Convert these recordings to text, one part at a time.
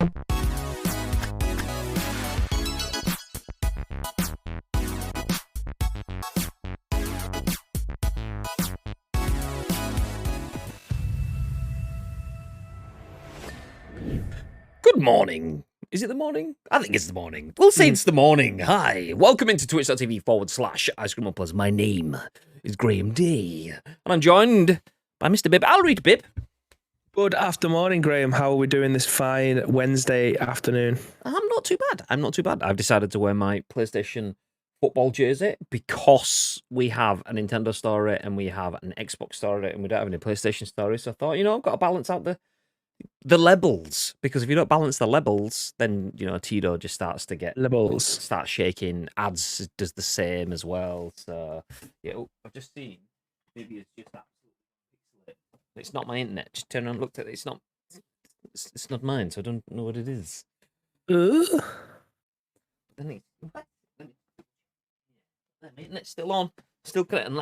Good morning. Is it the morning? I think it's the morning. We'll say it's the morning. Hi. Welcome into twitch.tv/IceCreamUploads. My name is Graham D. And I'm joined by Mr. Bib. I'll read Bib. Good afternoon, Graham. How are we doing this fine Wednesday afternoon? I'm not too bad. I'm not too bad. I've decided to wear my PlayStation football jersey because we have a Nintendo story and we have an Xbox story and we don't have any PlayStation stories. So I thought, I've got to balance out the levels, because if you don't balance the levels, then Tito just starts to get starts shaking. Ads does the same as well. So yeah, I've just seen maybe it's just absolutely. It's not my internet. Just turn around and looked at it. It's not mine, so I don't know what it is. The internet's still on, still connected,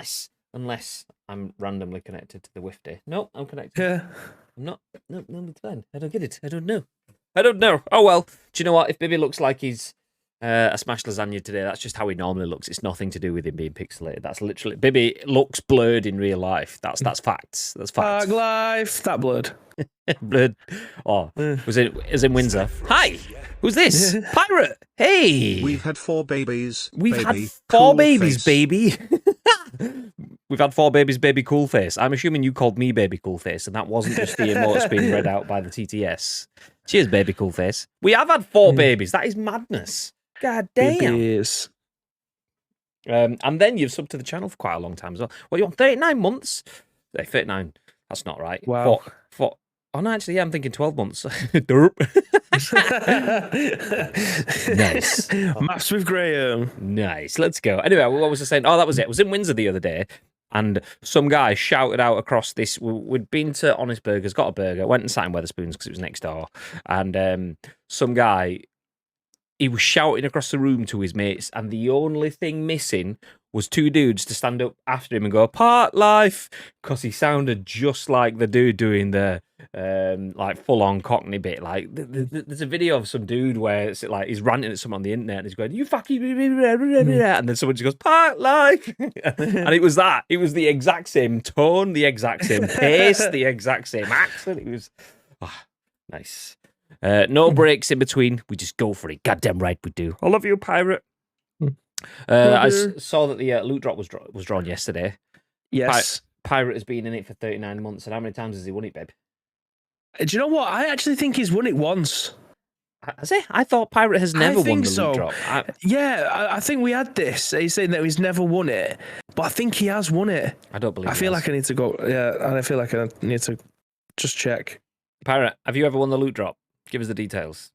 unless I'm randomly connected to the weekday. No, I'm connected. Yeah. I'm not. No, it's fine. I don't get it. I don't know. Oh well. Do you know what? If Bibby looks like he's a smashed lasagna today, that's just how he normally looks. It's nothing to do with him being pixelated. That's literally Bibby looks blurred in real life. That's facts. That's facts. Park life. That blurred. Blurred. Oh, was in Windsor. Hi. Who's this? Pirate. Hey. We've had 4 babies. We've baby. had 4 Cool babies, face. baby. We've had 4 babies, baby cool face. I'm assuming you called me baby cool face, and that wasn't just the emotes being read out by the TTS. Cheers, baby cool face. We have had 4 babies. That is madness. God damn. Babies. And then you've subbed to the channel for quite a long time as well. Well, you're on 39 months. 39. That's not right. Wow. Oh, no, actually, yeah, I'm thinking 12 months. Derp. Nice. Maths with Graham. Nice. Let's go. Anyway, what was I saying? Oh, that was it. I was in Windsor the other day, and some guy shouted out across this. We'd been to Honest Burgers, got a burger, went and sat in Wetherspoons because it was next door, and some guy, he was shouting across the room to his mates, and the only thing missing was 2 dudes to stand up after him and go, "Part life," because he sounded just like the dude doing the like full-on Cockney bit. Like there's a video of some dude where it's like he's ranting at someone on the internet and he's going, "You fucking," and then someone just goes, "Part life," and it was that. It was the exact same tone, the exact same pace, the exact same accent. It was nice. No breaks in between. We just go for it. Goddamn right we do. I love you, pirate. I saw that the loot drop was drawn yesterday. Yes. Pirate has been in it for 39 months, and how many times has he won it, babe? Do you know what? I actually think he's won it once. Has he? I thought Pirate has never won the loot drop. I think we had this. He's saying that he's never won it, but I think he has won it. I don't believe. I feel like I need to go. Yeah, and I feel like I need to just check. Pirate, have you ever won the loot drop? Give us the details.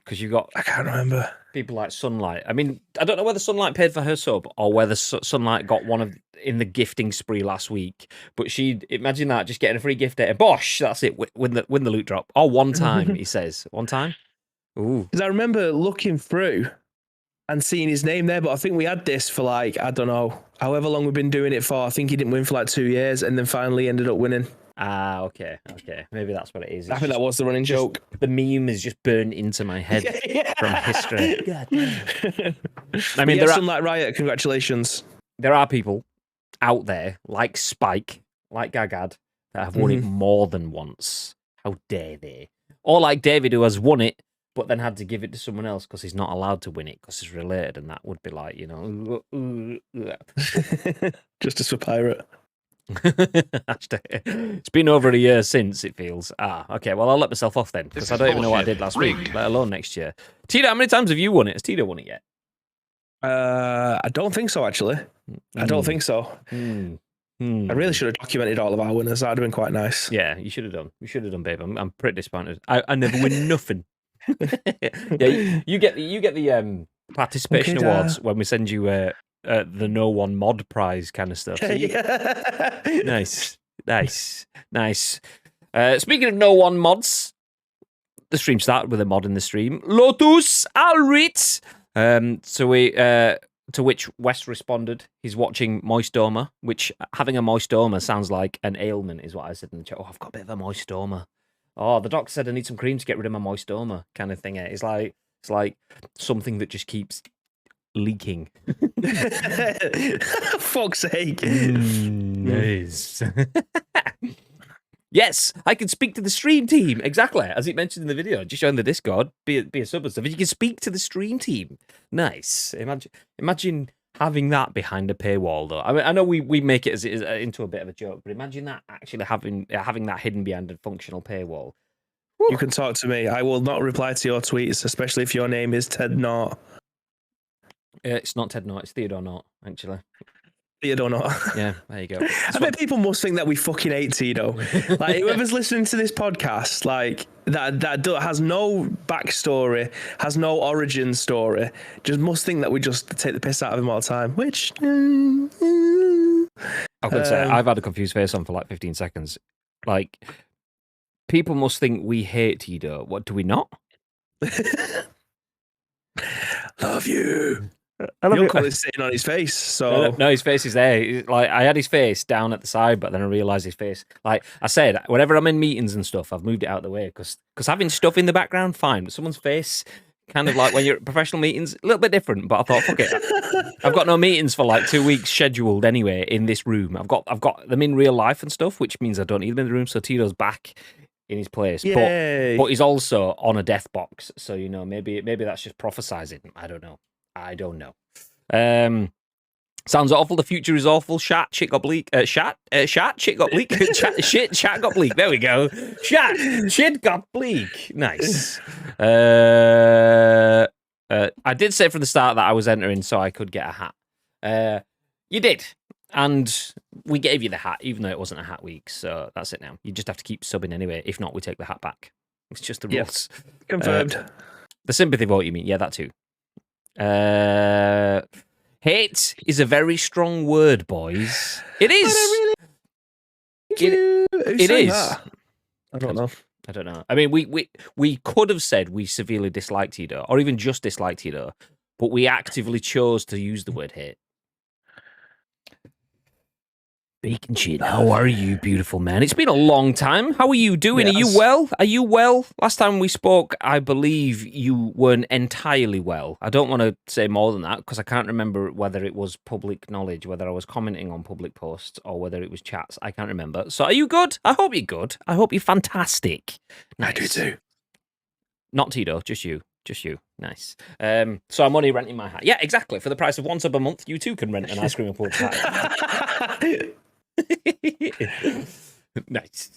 Because you got. I can't remember. People like Sunlight. I mean, I don't know whether Sunlight paid for her sub or whether Sunlight got one in the gifting spree last week. But imagine that, just getting a free gift there. Bosh, that's it. Win the loot drop. Oh, one time, he says. One time? Ooh. Because I remember looking through and seeing his name there, but I think we had this for like, I don't know, however long we've been doing it for. I think he didn't win for like 2 years and then finally ended up winning. Ah, okay. Maybe that's what it is. I think that was the running joke. The meme is just burned into my head from history. God damn. I mean, Sunlight Riot, congratulations. There are people out there like Spike, like Gagad, that have won it more than once. How dare they? Or like David, who has won it, but then had to give it to someone else because he's not allowed to win it because it's related, and that would be like, Justice for Pirate. It's been over a year since, it feels. Okay, well, I'll let myself off then, because I don't even know what I did last week, let alone next year. Tito, how many times have you won it? Has Tito won it yet? I don't think so, actually. I don't think so. I really should have documented all of our winners. That would have been quite nice. Yeah, you should have done. You should have done, babe. I'm pretty disappointed. I never win nothing. Yeah, you get the participation awards when we send you the No One mod prize kind of stuff. So Nice. Speaking of No One mods, the stream started with a mod in the stream. Lotus Alrit. To which Wes responded, he's watching Moistoma, which having a Moistoma sounds like an ailment, is what I said in the chat. Oh, I've got a bit of a Moistoma. Oh, the doctor said I need some cream to get rid of my moistoma, kind of thing. It's like something that just keeps leaking. Fuck's sake. Nice. Yes, I can speak to the stream team. Exactly. As it mentioned in the video, just join the Discord, be a sub and stuff. You can speak to the stream team. Nice. Imagine having that behind a paywall, though. I mean, I know we make it as into a bit of a joke, but imagine that actually having that hidden behind a functional paywall. Woo. You can talk to me. I will not reply to your tweets, especially if your name is Ted Knott. It's not Ted Knott, it's Theodore Knott, actually. Theodore Knott. Yeah, there you go. I bet people must think that we fucking hate Tito. Like, whoever's listening to this podcast, like, that has no backstory, has no origin story, just must think that we just take the piss out of him all the time, which... I could say, I've had a confused face on for like 15 seconds. Like, people must think we hate Tito. What, do we not? Love you. Your colour is sitting on his face, so... No, his face is there. Like, I had his face down at the side, but then I realised his face... Like I said, whenever I'm in meetings and stuff, I've moved it out of the way, because having stuff in the background, fine, but someone's face, kind of like when you're at professional meetings, a little bit different, but I thought, fuck it. I've got no meetings for like 2 weeks scheduled anyway in this room. I've got them in real life and stuff, which means I don't need them in the room, so Tito's back in his place. But he's also on a death box, so, you know, maybe that's just prophesizing. I don't know. Sounds awful. The future is awful. Shit got bleak. Shit got bleak. Chat got bleak. There we go. Shit got bleak. Nice. I did say from the start that I was entering so I could get a hat. You did. And we gave you the hat, even though it wasn't a hat week. So that's it now. You just have to keep subbing anyway. If not, we take the hat back. It's just the rules. Confirmed. The sympathy vote, you mean? Yeah, that too. Hate is a very strong word, boys. It is. It is. I don't know. I mean, we could have said we severely disliked Tito, or even just disliked Tito, but we actively chose to use the word hate. Bacon Chin, how are you, beautiful man? It's been a long time. How are you doing? Yes. Are you well? Are you well? Last time we spoke, I believe you weren't entirely well. I don't want to say more than that because I can't remember whether it was public knowledge, whether I was commenting on public posts or whether it was chats. I can't remember. So are you good? I hope you're good. I hope you're fantastic. Nice. I do too. Not Tito, just you. Just you. Nice. So I'm only renting my hat. Yeah, exactly. For the price of one sub a month, you too can rent an ice cream and porch hat. Nice.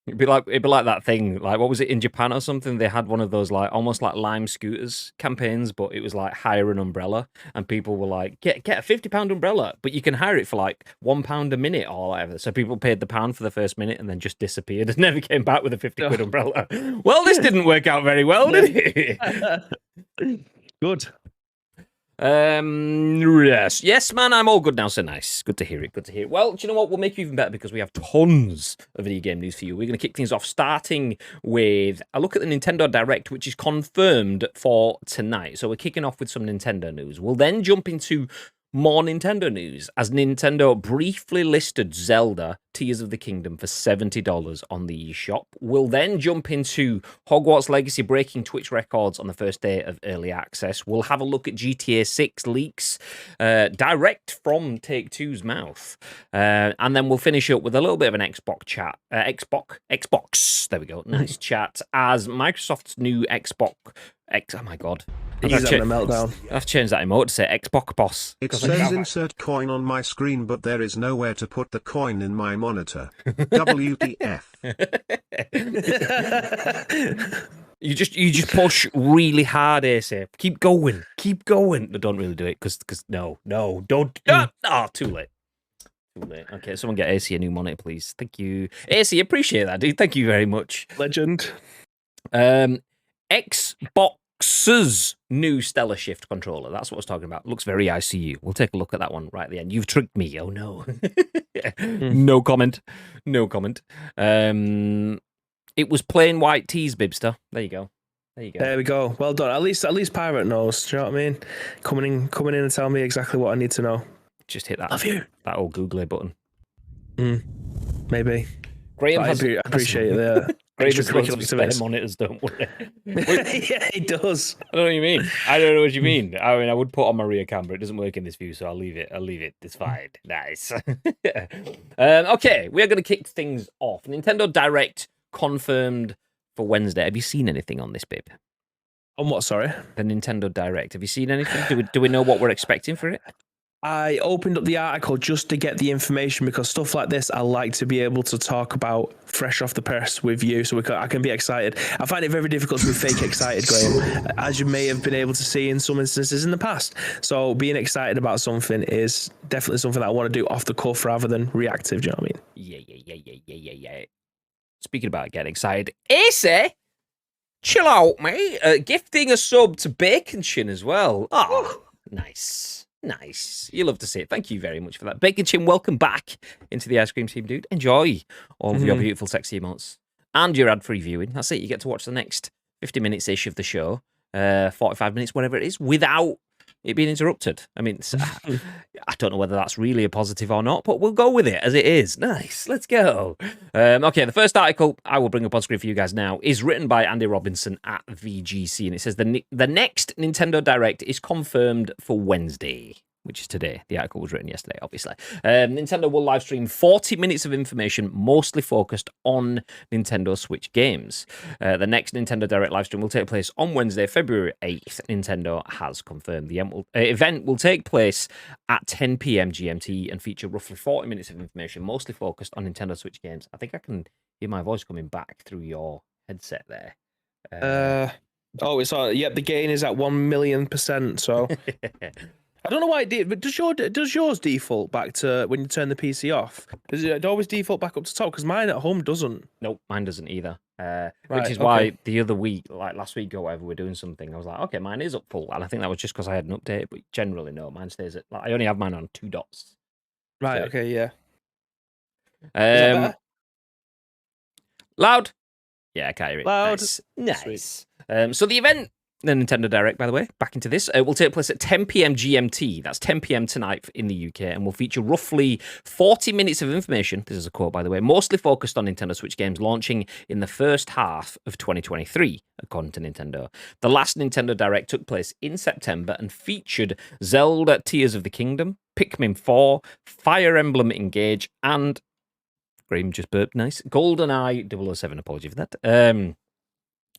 It'd be like that thing, like, what was it in Japan or something? They had one of those like almost like Lime scooters campaigns, but it was like hire an umbrella, and people were like, get a £50 umbrella, but you can hire it for like £1 a minute or whatever. So people paid the pound for the first minute and then just disappeared and never came back with a 50 quid umbrella. Well, this didn't work out very well, did it? Good. Yes, man, I'm all good now, so nice. Good to hear it, good to hear it. Well, do you know what? We'll make you even better because we have tons of video game news for you. We're going to kick things off, starting with a look at the Nintendo Direct, which is confirmed for tonight. So we're kicking off with some Nintendo news. We'll then jump into more Nintendo news, as Nintendo briefly listed Zelda Tears of the Kingdom for $70 on the eShop. We'll then jump into Hogwarts Legacy breaking Twitch records on the first day of early access. We'll have a look at GTA 6 leaks direct from Take-Two's mouth. And then we'll finish up with a little bit of an Xbox chat. Xbox, there we go, nice chat, as Microsoft's new Xbox... oh my god. He's having a meltdown. I've changed that emote to say Xbox boss. It says insert coin on my screen, but there is nowhere to put the coin in my monitor. WTF. You just push really hard, ASAP. Keep going. No, don't really do it, because no, don't. Too late. Okay, someone get AC a new monitor, please. Thank you. AC, appreciate that, dude. Thank you very much. Legend. Xbox's new Stellar Shift controller. That's what I was talking about. Looks very ICU. We'll take a look at that one right at the end. You've tricked me. Oh, no. No comment. It was plain white tees, Bibster. There you go. There we go. Well done. At least Pirate knows. Do you know what I mean? Coming in and tell me exactly what I need to know. Just hit that. Love you. That old Google button. Maybe. Graham I appreciate it there. Graham has loads extracurricular of spare activities. monitors, don't worry. Yeah, he does. I don't know what you mean. I don't know what you mean. I mean, I would put on my rear camera. It doesn't work in this view, so I'll leave it. It's fine. Nice. Okay, we are going to kick things off. Nintendo Direct confirmed for Wednesday. Have you seen anything on this, babe? On what, sorry? The Nintendo Direct. Have you seen anything? Do we know what we're expecting for it? I opened up the article just to get the information because stuff like this I like to be able to talk about fresh off the press with you so I can be excited. I find it very difficult to be fake excited, Graham, as you may have been able to see in some instances in the past. So being excited about something is definitely something that I want to do off the cuff rather than reactive, do you know what I mean? Yeah. Speaking about getting excited, AKSHAY, chill out, mate. Gifting a sub to Bacon Chin as well. Oh, nice. You love to see it. Thank you very much for that. Bacon Chin, welcome back into the ice cream team, dude. Enjoy all of your beautiful, sexy emotes and your ad-free viewing. That's it. You get to watch the next 50 minutes-ish of the show, 45 minutes, whatever it is, without it being interrupted. I mean, I don't know whether that's really a positive or not, but we'll go with it as it is. Nice, let's go. Okay, the first article I will bring up on screen for you guys now is written by Andy Robinson at VGC, and it says the next Nintendo Direct is confirmed for Wednesday, which is today. The article was written yesterday, obviously. Nintendo will live stream 40 minutes of information, mostly focused on Nintendo Switch games. The next Nintendo Direct live stream will take place on Wednesday, February 8th. Nintendo has confirmed. The event will take place at 10 p.m. GMT and feature roughly 40 minutes of information, mostly focused on Nintendo Switch games. I think I can hear my voice coming back through your headset there. It's the gain is at 1,000,000%. So I don't know why it did, but does yours default back to when you turn the PC off? Does it always default back up to top? Because mine at home doesn't. Nope, mine doesn't either. Right, which is why the other week, like last week or whatever, we're doing something. I was like, okay, mine is up full, and I think that was just because I had an update. But generally, no, mine stays at. Like, I only have mine on 2 dots. Right. So, okay. Yeah. Is that better? Loud. Yeah, I can hear it. Loud. Nice. So the event, the Nintendo Direct, by the way, back into this, will take place at 10 p.m. GMT. That's 10 p.m. tonight in the UK, and will feature roughly 40 minutes of information. This is a quote, by the way, mostly focused on Nintendo Switch games launching in the first half of 2023, according to Nintendo. The last Nintendo Direct took place in September and featured Zelda Tears of the Kingdom, Pikmin 4, Fire Emblem Engage, and Graham just burped, nice. GoldenEye 007, apology for that.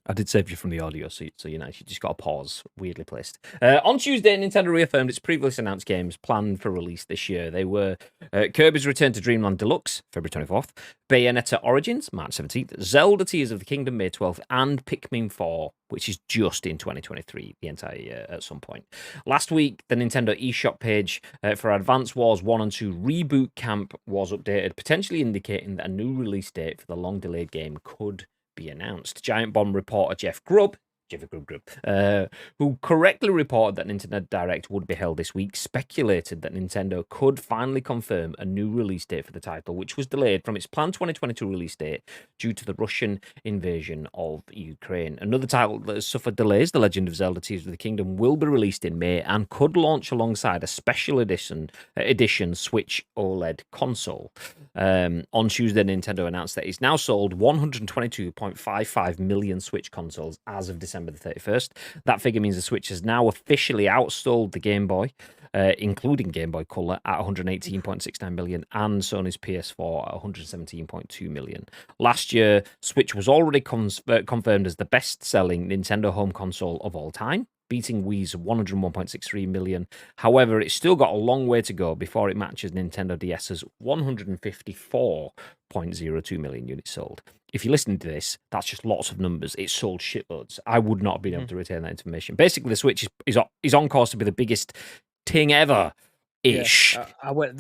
I did save you from the audio, so you know, you just got a pause, weirdly placed. On Tuesday, Nintendo reaffirmed its previously announced games planned for release this year. They were Kirby's Return to Dreamland Deluxe, February 24th, Bayonetta Origins, March 17th, Zelda Tears of the Kingdom, May 12th, and Pikmin 4, which is just in 2023, the entire year at some point. Last week, the Nintendo eShop page for Advance Wars 1 and 2 Reboot Camp was updated, potentially indicating that a new release date for the long-delayed game could be announced. Giant Bomb reporter Jeff Grubb, who correctly reported that Nintendo Direct would be held this week, speculated that Nintendo could finally confirm a new release date for the title, which was delayed from its planned 2022 release date due to the Russian invasion of Ukraine. Another title that has suffered delays, The Legend of Zelda Tears of the Kingdom, will be released in May and could launch alongside a special edition Switch OLED console. On Tuesday, Nintendo announced that it's now sold 122.55 million Switch consoles as of December the 31st. That figure means the Switch has now officially outsold the Game Boy, including Game Boy Color, at 118.69 million and Sony's PS4 at 117.2 million. Last year, Switch was already confirmed as the best-selling Nintendo home console of all time, beating Wii's 101.63 million. However, it's still got a long way to go before it matches Nintendo DS's 154.02 million units sold. If you're listening to this, that's just lots of numbers. It sold shitloads. I would not have been able to retain that information. Basically, the Switch is on course to be the biggest thing ever. Ish. Yeah, I went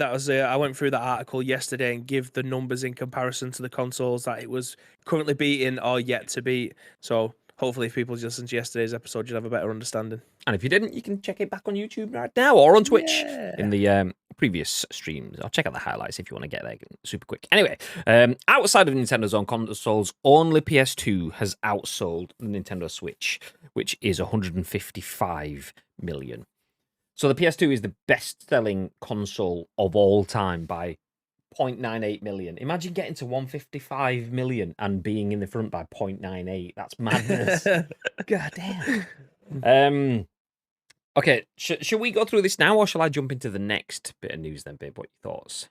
through that article yesterday and give the numbers in comparison to the consoles that it was currently beating or yet to beat. So hopefully, if people just listened to yesterday's episode, you'll have a better understanding. And if you didn't, you can check it back on YouTube right now or on Twitch in the previous streams. I'll check out the highlights if you want to get there super quick. Anyway, outside of Nintendo's own consoles, only PS2 has outsold the Nintendo Switch, which is 155 million. So the PS2 is the best-selling console of all time by 0.98 million. Imagine getting to 155 million and being in the front by 0.98. That's madness. God damn. Okay, should we go through this now, or shall I jump into the next bit of news then, babe? What are your thoughts?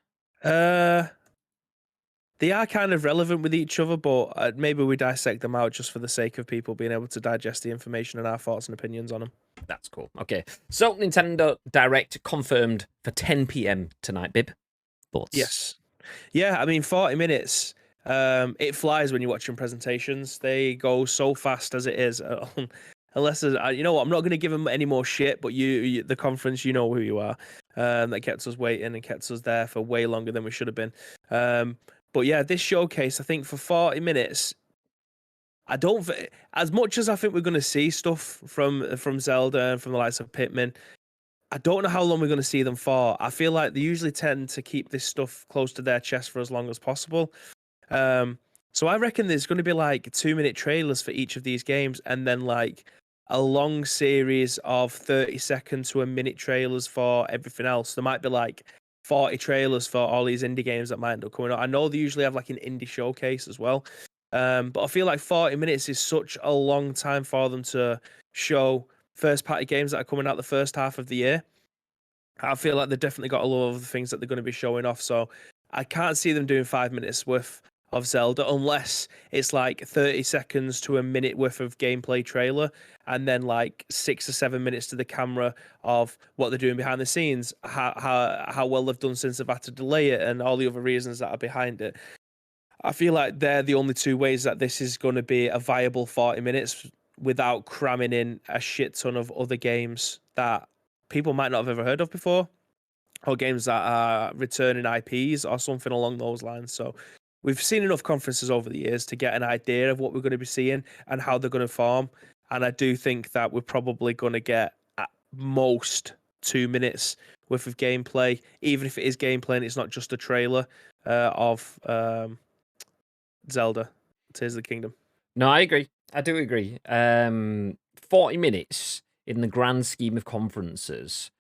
They are kind of relevant with each other, but maybe we dissect them out just for the sake of people being able to digest the information and our thoughts and opinions on them. That's cool. Okay, so Nintendo Direct confirmed for 10 p.m. tonight, Bib. Thoughts? Yes. Yeah, I mean, 40 minutes, it flies when you're watching presentations. They go so fast as it is. Unless, you know what, I'm not going to give them any more shit, but you, the conference, you know who you are. That kept us waiting and kept us there for way longer than we should have been. But yeah, this showcase, I think for 40 minutes, as much as I think we're going to see stuff from Zelda and from the likes of Pikmin, I don't know how long we're going to see them for. I feel like they usually tend to keep this stuff close to their chest for as long as possible. So I reckon there's going to be like 2-minute trailers for each of these games, and then like a long series of 30-second to a minute trailers for everything else. There might be like 40 trailers for all these indie games that might end up coming out. I know they usually have like an indie showcase as well. But I feel like 40 minutes is such a long time for them to show first party games that are coming out the first half of the year. I feel like they've definitely got a lot of the things that they're going to be showing off. So I can't see them doing 5 minutes worth of Zelda unless it's like 30 seconds to a minute worth of gameplay trailer, and then like 6 or 7 minutes to the camera of what they're doing behind the scenes, how well they've done since they've had to delay it, and all the other reasons that are behind it. I feel like they're the only two ways that this is going to be a viable 40 minutes without cramming in a shit ton of other games that people might not have ever heard of before, or games that are returning IPs or something along those lines. So we've seen enough conferences over the years to get an idea of what we're going to be seeing and how they're going to form. And I do think that we're probably going to get at most 2 minutes worth of gameplay, even if it is gameplay and it's not just a trailer of Zelda, Tears of the Kingdom. No, I agree. I do agree. 40 minutes in the grand scheme of conferences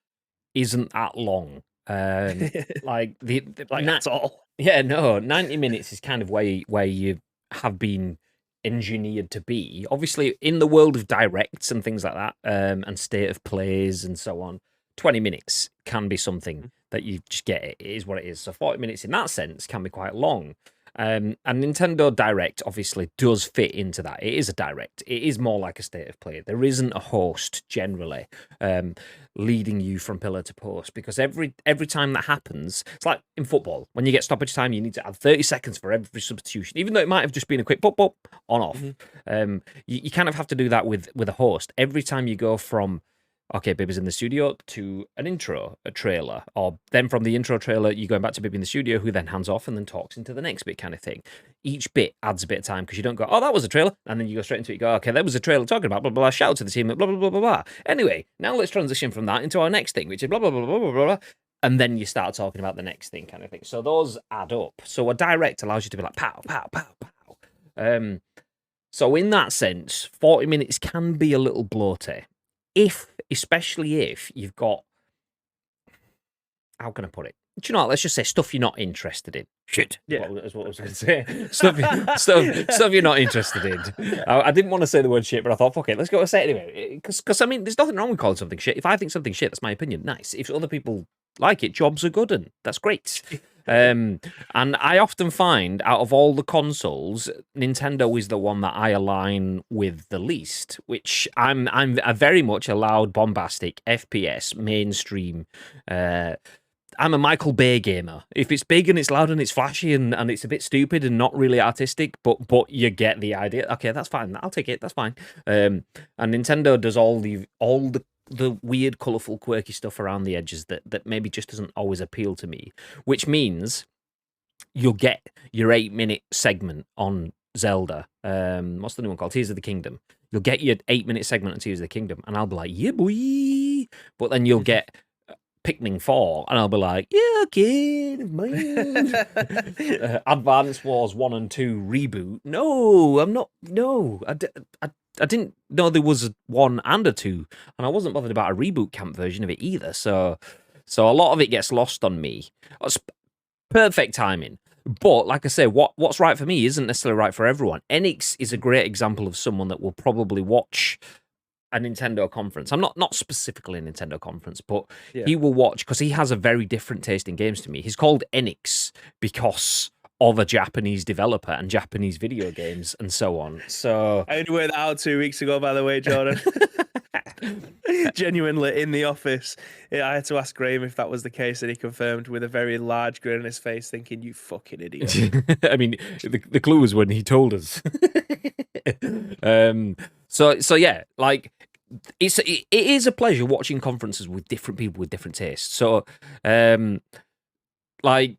isn't that long. Like that's all. Yeah, no, 90 minutes is kind of where you have been engineered to be. Obviously, in the world of directs and things like that, and state of plays and so on, 20 minutes can be something that you just get. It is what it is. So 40 minutes in that sense can be quite long. And Nintendo Direct obviously does fit into that. It is a direct. It is more like a state of play. There isn't a host generally leading you from pillar to post, because every time that happens, it's like in football. When you get stoppage time, you need to add 30 seconds for every substitution, even though it might have just been a quick pop on off. You kind of have to do that with a host. Every time you go from okay, Bib is in the studio to an intro, a trailer, or then from the intro trailer, you're going back to Bib in the studio, who then hands off and then talks into the next bit kind of thing. Each bit adds a bit of time because you don't go, oh, that was a trailer, and then you go straight into it, you go, okay, that was a trailer talking about blah, blah, blah, shout out to the team, blah, blah, blah, blah, blah. Anyway, now let's transition from that into our next thing, which is blah, blah, blah, blah, blah, blah, blah. And then you start talking about the next thing kind of thing. So those add up. So a direct allows you to be like, pow, pow, pow, pow. So in that sense, 40 minutes can be a little bloaty. Especially if you've got, how can I put it? Do you know what? Let's just say stuff you're not interested in. Shit. Yeah. That's what I was going to say. stuff you're not interested in. I didn't want to say the word shit, but I thought, fuck it, let's go and say it anyway. Because, I mean, there's nothing wrong with calling something shit. If I think something shit, that's my opinion. Nice. If other people like it, jobs are good, and that's great. And I often find out of all the consoles, Nintendo is the one that I align with the least, which I'm a very much a loud, bombastic, FPS, mainstream. I'm a Michael Bay gamer. If it's big and it's loud and it's flashy and it's a bit stupid and not really artistic, but you get the idea. Okay, that's fine. I'll take it. That's fine. And Nintendo does all the weird, colourful, quirky stuff around the edges that maybe just doesn't always appeal to me, which means you'll get your 8-minute segment on Zelda. What's the new one called? Tears of the Kingdom. You'll get your 8-minute segment on Tears of the Kingdom, and I'll be like, yeah, boy. But then you'll get Pikmin 4, and I'll be like, yeah, okay, man. Advance Wars 1 and 2 reboot. No, I'm not. No, I didn't know there was a 1 and a 2, and I wasn't bothered about a reboot camp version of it either. So a lot of it gets lost on me. perfect timing. But like I say, what's right for me isn't necessarily right for everyone. Enix is a great example of someone that will probably watch a Nintendo conference. I'm not specifically a Nintendo conference, but Yeah. he will watch because he has a very different taste in games to me. He's called Enix because of a Japanese developer and Japanese video games and so on. So I only worked that out 2 weeks ago, by the way, Jordan. Genuinely in the office, I had to ask Graham if that was the case, and he confirmed with a very large grin on his face, thinking, "You fucking idiot." I mean, the clue was when he told us. So yeah, like it is a pleasure watching conferences with different people with different tastes. So, like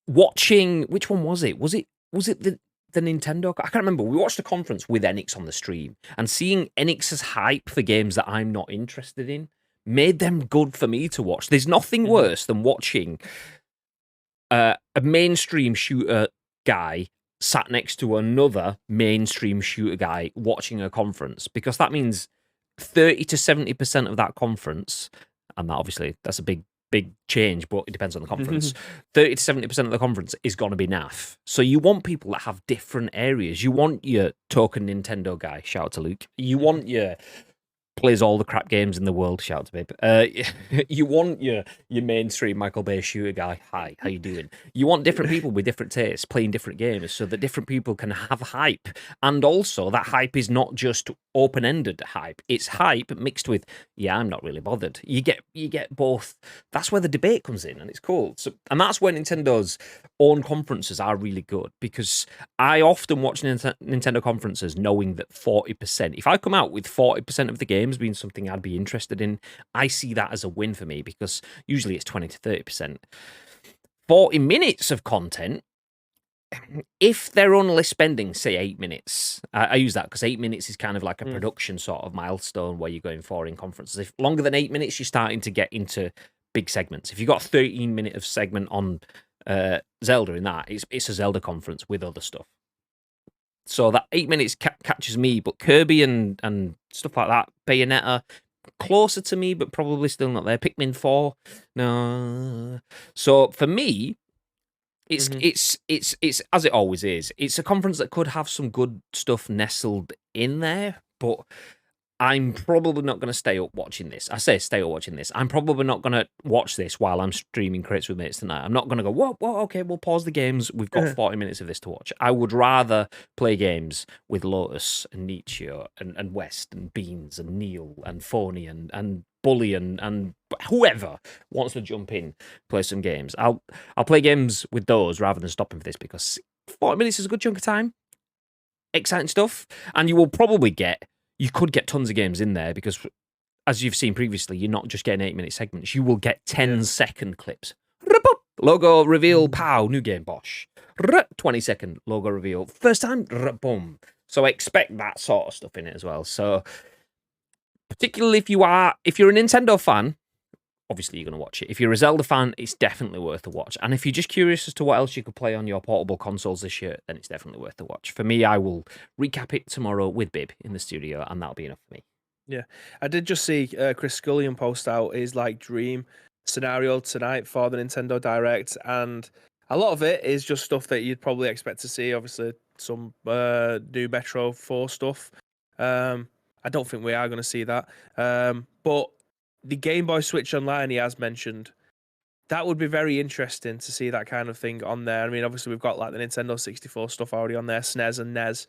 watching which one was it? Was it the Nintendo? I can't remember. We watched a conference with Enix on the stream, and seeing Enix's hype for games that I'm not interested in made them good for me to watch. There's nothing worse than watching a mainstream shooter guy sat next to another mainstream shooter guy watching a conference, because that means 30 to 70% of that conference, and that obviously that's a big change, but it depends on the conference. 30 to 70% of the conference is going to be naff. So you want people that have different areas. You want your token Nintendo guy, shout out to Luke. You want your plays all the crap games in the world, shout out to Babe. You want your mainstream Michael Bay shooter guy, hi, how you doing? You want different people with different tastes playing different games so that different people can have hype. And also that hype is not just open-ended hype. It's hype mixed with, yeah, I'm not really bothered. You get both. That's where the debate comes in, and it's cool. So, and that's where Nintendo's own conferences are really good, because I often watch Nintendo conferences knowing that 40%, if I come out with 40% of the games being something I'd be interested in, I see that as a win for me, because usually it's 20 to 30%. 40 minutes of content, if they're only spending, say, 8 minutes, I use that because 8 minutes is kind of like a production sort of milestone where you're going for in conferences. If longer than 8 minutes, you're starting to get into big segments. If you've got a 13-minute of segment on Zelda in that, it's a Zelda conference with other stuff. So that 8 minutes catches me, but Kirby and stuff like that, Bayonetta, closer to me, but probably still not there. Pikmin 4, no. So for me, it's as it always is. It's a conference that could have some good stuff nestled in there, but I'm probably not going to stay up watching this. I say stay up watching this. I'm probably not going to watch this while I'm streaming Crates with Mates tonight. I'm not going to go, whoa, okay, we'll pause the games. We've got 40 minutes of this to watch. I would rather play games with Lotus and Nietzsche and West and Beans and Neil and Phony and Bully and whoever wants to jump in, play some games. I'll play games with those rather than stopping for this, because 40 minutes is a good chunk of time. Exciting stuff. And you could get tons of games in there, because as you've seen previously, you're not just getting 8-minute segments. You will get 10-second clips. Logo reveal, pow, new game, bosh. 20-second logo reveal, first time, boom. So expect that sort of stuff in it as well. So particularly if you're a Nintendo fan, obviously you're going to watch it. If you're a Zelda fan, it's definitely worth a watch. And if you're just curious as to what else you could play on your portable consoles this year, then it's definitely worth a watch. For me, I will recap it tomorrow with Bib in the studio, and that'll be enough for me. Yeah, I did just see Chris Scullion post out his dream scenario tonight for the Nintendo Direct, and a lot of it is just stuff that you'd probably expect to see. Obviously, some new Metro 4 stuff. I don't think we are going to see that, but the Game Boy Switch Online he has mentioned, that would be very interesting to see that kind of thing on there. I mean, obviously we've got the Nintendo 64 stuff already on there, SNES and NES,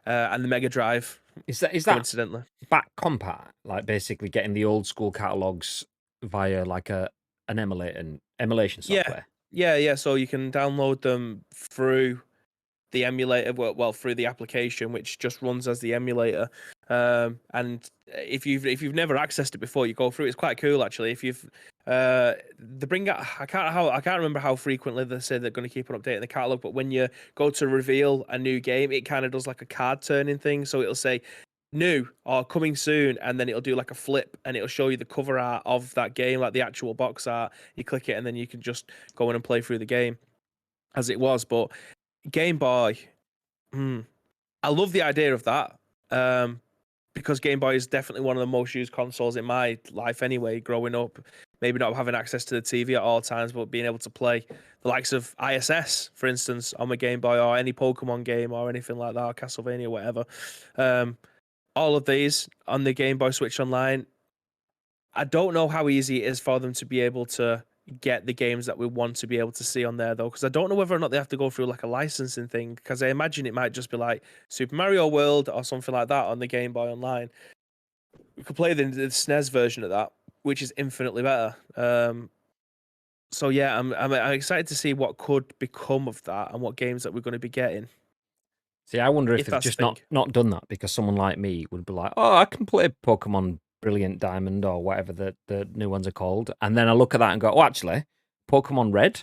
and the Mega Drive. Is that coincidentally back compat, basically getting the old school catalogs via an emulation software? Yeah. So you can download them through the emulator, well, through the application, which just runs as the emulator. And if you've never accessed it before, you go through. It's quite cool actually. If you've they bring out, I can't remember how frequently they say they're going to keep on updating the catalog, but when you go to reveal a new game, it kind of does like a card turning thing. So it'll say new or coming soon, and then it'll do like a flip and it'll show you the cover art of that game, like the actual box art. You click it and then you can just go in and play through the game as it was. But Game Boy, I love the idea of that, because Game Boy is definitely one of the most used consoles in my life anyway, growing up, maybe not having access to the TV at all times, but being able to play the likes of ISS, for instance, on my Game Boy, or any Pokemon game or anything like that, or Castlevania, whatever. All of these on the Game Boy Switch Online. I don't know how easy it is for them to be able to get the games that we want to be able to see on there, though, because I don't know whether or not they have to go through like a licensing thing, because I imagine it might just be like Super Mario World or something like that on the Game Boy Online. We could play the SNES version of that, which is infinitely better. So yeah, I'm excited to see what could become of that and what games that we're going to be getting. See, I wonder if they've that's just the thing. not done that, because someone like me would be like, oh, I can play Pokemon Brilliant Diamond or whatever the new ones are called. And then I look at that and go, oh, actually, Pokemon Red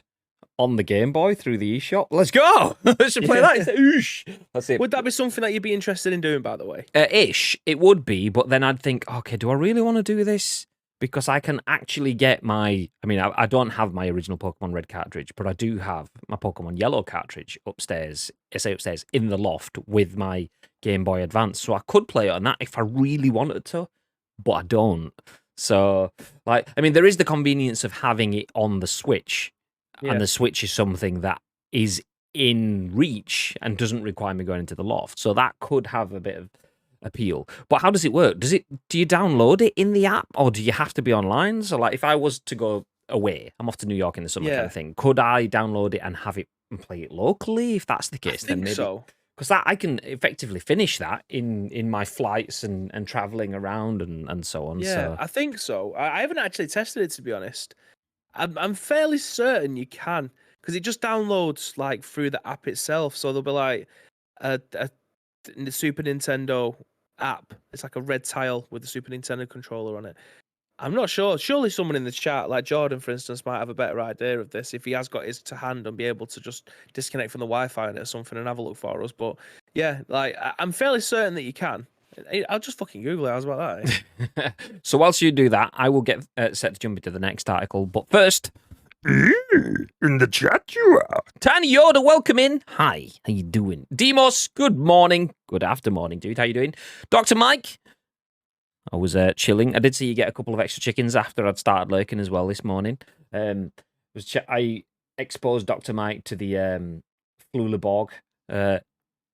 on the Game Boy through the eShop. Let's go. Let's just play that. It's like, oosh. That's it. Would that be something that you'd be interested in doing, by the way? Ish, it would be, but then I'd think, okay, do I really want to do this? Because I can actually get my... I mean, I don't have my original Pokemon Red cartridge, but I do have my Pokemon Yellow cartridge upstairs, upstairs in the loft with my Game Boy Advance. So I could play it on that if I really wanted to, but I don't. So, like, I mean, there is the convenience of having it on the Switch, and the Switch is something that is in reach and doesn't require me going into the loft. So that could have a bit of appeal. But how does it work? Do you download it in the app, or do you have to be online? So like if I was to go away, I'm off to New York in the summer kind of thing, could I download it and have it and play it locally? If that's the case, then maybe so. Because that I can effectively finish that in my flights and traveling around and so on. Yeah, So. I think so. I haven't actually tested it, to be honest. I'm fairly certain you can, because it just downloads like through the app itself. So there'll be like the Super Nintendo app. It's like a red tile with the Super Nintendo controller on it. I'm not sure. Surely someone in the chat, like Jordan, for instance, might have a better idea of this if he has got his to hand and be able to just disconnect from the Wi-Fi on it or something and have a look for us. But yeah, like I'm fairly certain that you can. I'll just fucking Google it. How's about that? So whilst you do that, I will get set to jump into the next article. But first, in the chat you are. Tiny Yoda, welcome in. Hi, how you doing? Demos, good morning. Good after morning, dude. How you doing? Dr. Mike, I was chilling. I did see you get a couple of extra chickens after I'd started lurking as well this morning. I exposed Dr. Mike to the Flulaborg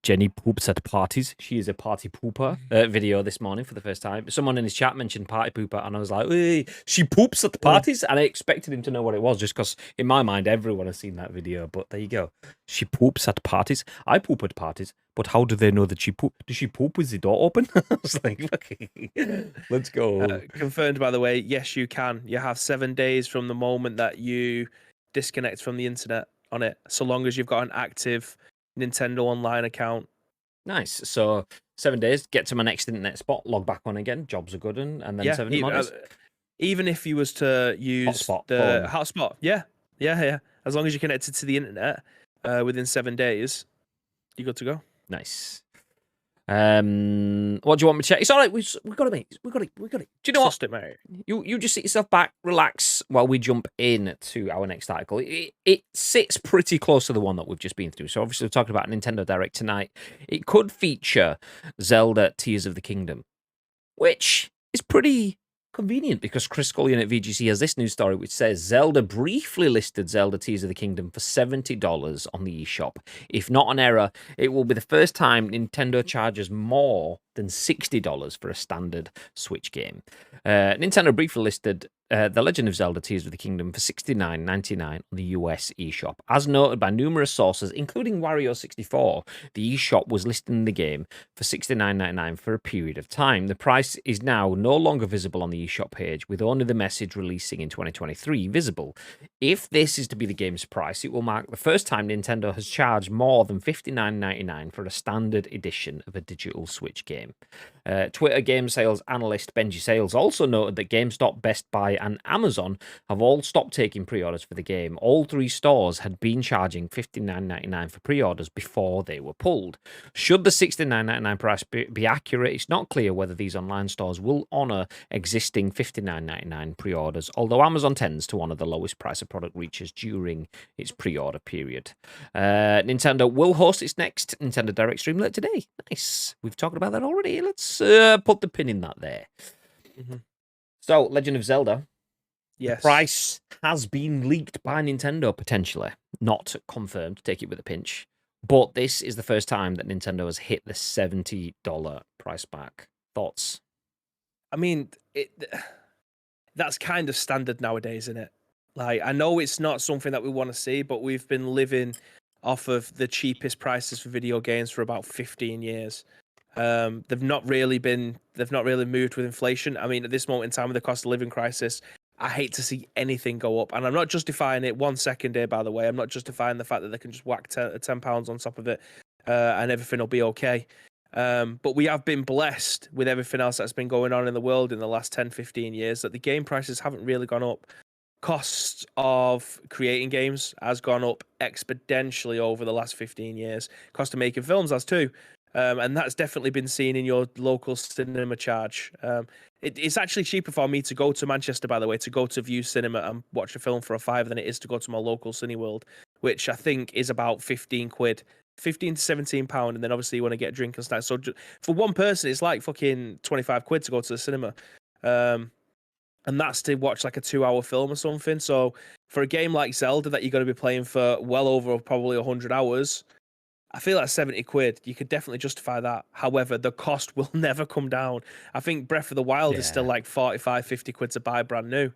Jenny poops at parties. She is a party pooper video this morning for the first time. Someone in his chat mentioned party pooper, and I was like, hey, she poops at the parties? And I expected him to know what it was, just because in my mind, everyone has seen that video. But there you go. She poops at parties. I poop at parties, but how do they know that she poop? Does she poop with the door open? I was like, okay, let's go. Confirmed, by the way, yes, you can. You have 7 days from the moment that you disconnect from the internet on it, so long as you've got an active Nintendo Online account. Nice. So 7 days, get to my next internet spot, log back on again, jobs are good, and then 7 days. Even if you was to use the hotspot, yeah. As long as you're connected to the internet within 7 days, you're good to go. Nice. What do you want me to check? It's all right. We've got it, mate. We've got it. Do you know what? It, mate. You just sit yourself back, relax while we jump in to our next article. It sits pretty close to the one that we've just been through. So obviously we're talking about Nintendo Direct tonight. It could feature Zelda Tears of the Kingdom, which is pretty convenient because Chris Scullion at VGC has this news story which says Zelda briefly listed Zelda Tears of the Kingdom for $70 on the eShop. If not an error, it will be the first time Nintendo charges more than $60 for a standard Switch game. Nintendo briefly listed The Legend of Zelda Tears of the Kingdom for $69.99 on the US eShop. As noted by numerous sources, including Wario64, the eShop was listing the game for $69.99 for a period of time. The price is now no longer visible on the eShop page, with only the message releasing in 2023 visible. If this is to be the game's price, it will mark the first time Nintendo has charged more than $59.99 for a standard edition of a digital Switch game. Twitter game sales analyst Benji Sales also noted that GameStop, Best Buy, and Amazon have all stopped taking pre-orders for the game. All three stores had been charging $59.99 for pre-orders before they were pulled. Should the $69.99 price be accurate, it's not clear whether these online stores will honour existing $59.99 pre-orders, although Amazon tends to honour the lowest price a product reaches during its pre-order period. Nintendo will host its next Nintendo Direct stream later today. Nice. We've talked about that already. Let's put the pin in that there. Mm-hmm. So, Legend of Zelda. Yes. Price has been leaked by Nintendo, potentially. Not confirmed, take it with a pinch. But this is the first time that Nintendo has hit the $70 price back. Thoughts? I mean, that's kind of standard nowadays, isn't it? Like, I know it's not something that we want to see, but we've been living off of the cheapest prices for video games for about 15 years. They've not really moved with inflation. I mean, at this moment in time with the cost of living crisis, I hate to see anything go up. And I'm not justifying it 1 second here, by the way. I'm not justifying the fact that they can just whack £10 on top of it and everything will be okay. But we have been blessed with everything else that's been going on in the world in the last 10, 15 years that the game prices haven't really gone up. Costs of creating games has gone up exponentially over the last 15 years. Cost of making films has too. And that's definitely been seen in your local cinema charge. It's actually cheaper for me to go to Manchester, by the way, to go to View Cinema and watch a film for a £5 than it is to go to my local Cineworld, which I think is about 15 quid. 15 to 17 pound, and then obviously you want to get a drink and snacks. So for one person, it's like fucking 25 quid to go to the cinema. And that's to watch like a 2-hour film or something. So for a game like Zelda that you're going to be playing for well over probably 100 hours, I feel like 70 quid, you could definitely justify that. However, the cost will never come down. I think Breath of the Wild is still like 45, 50 quid to buy brand new,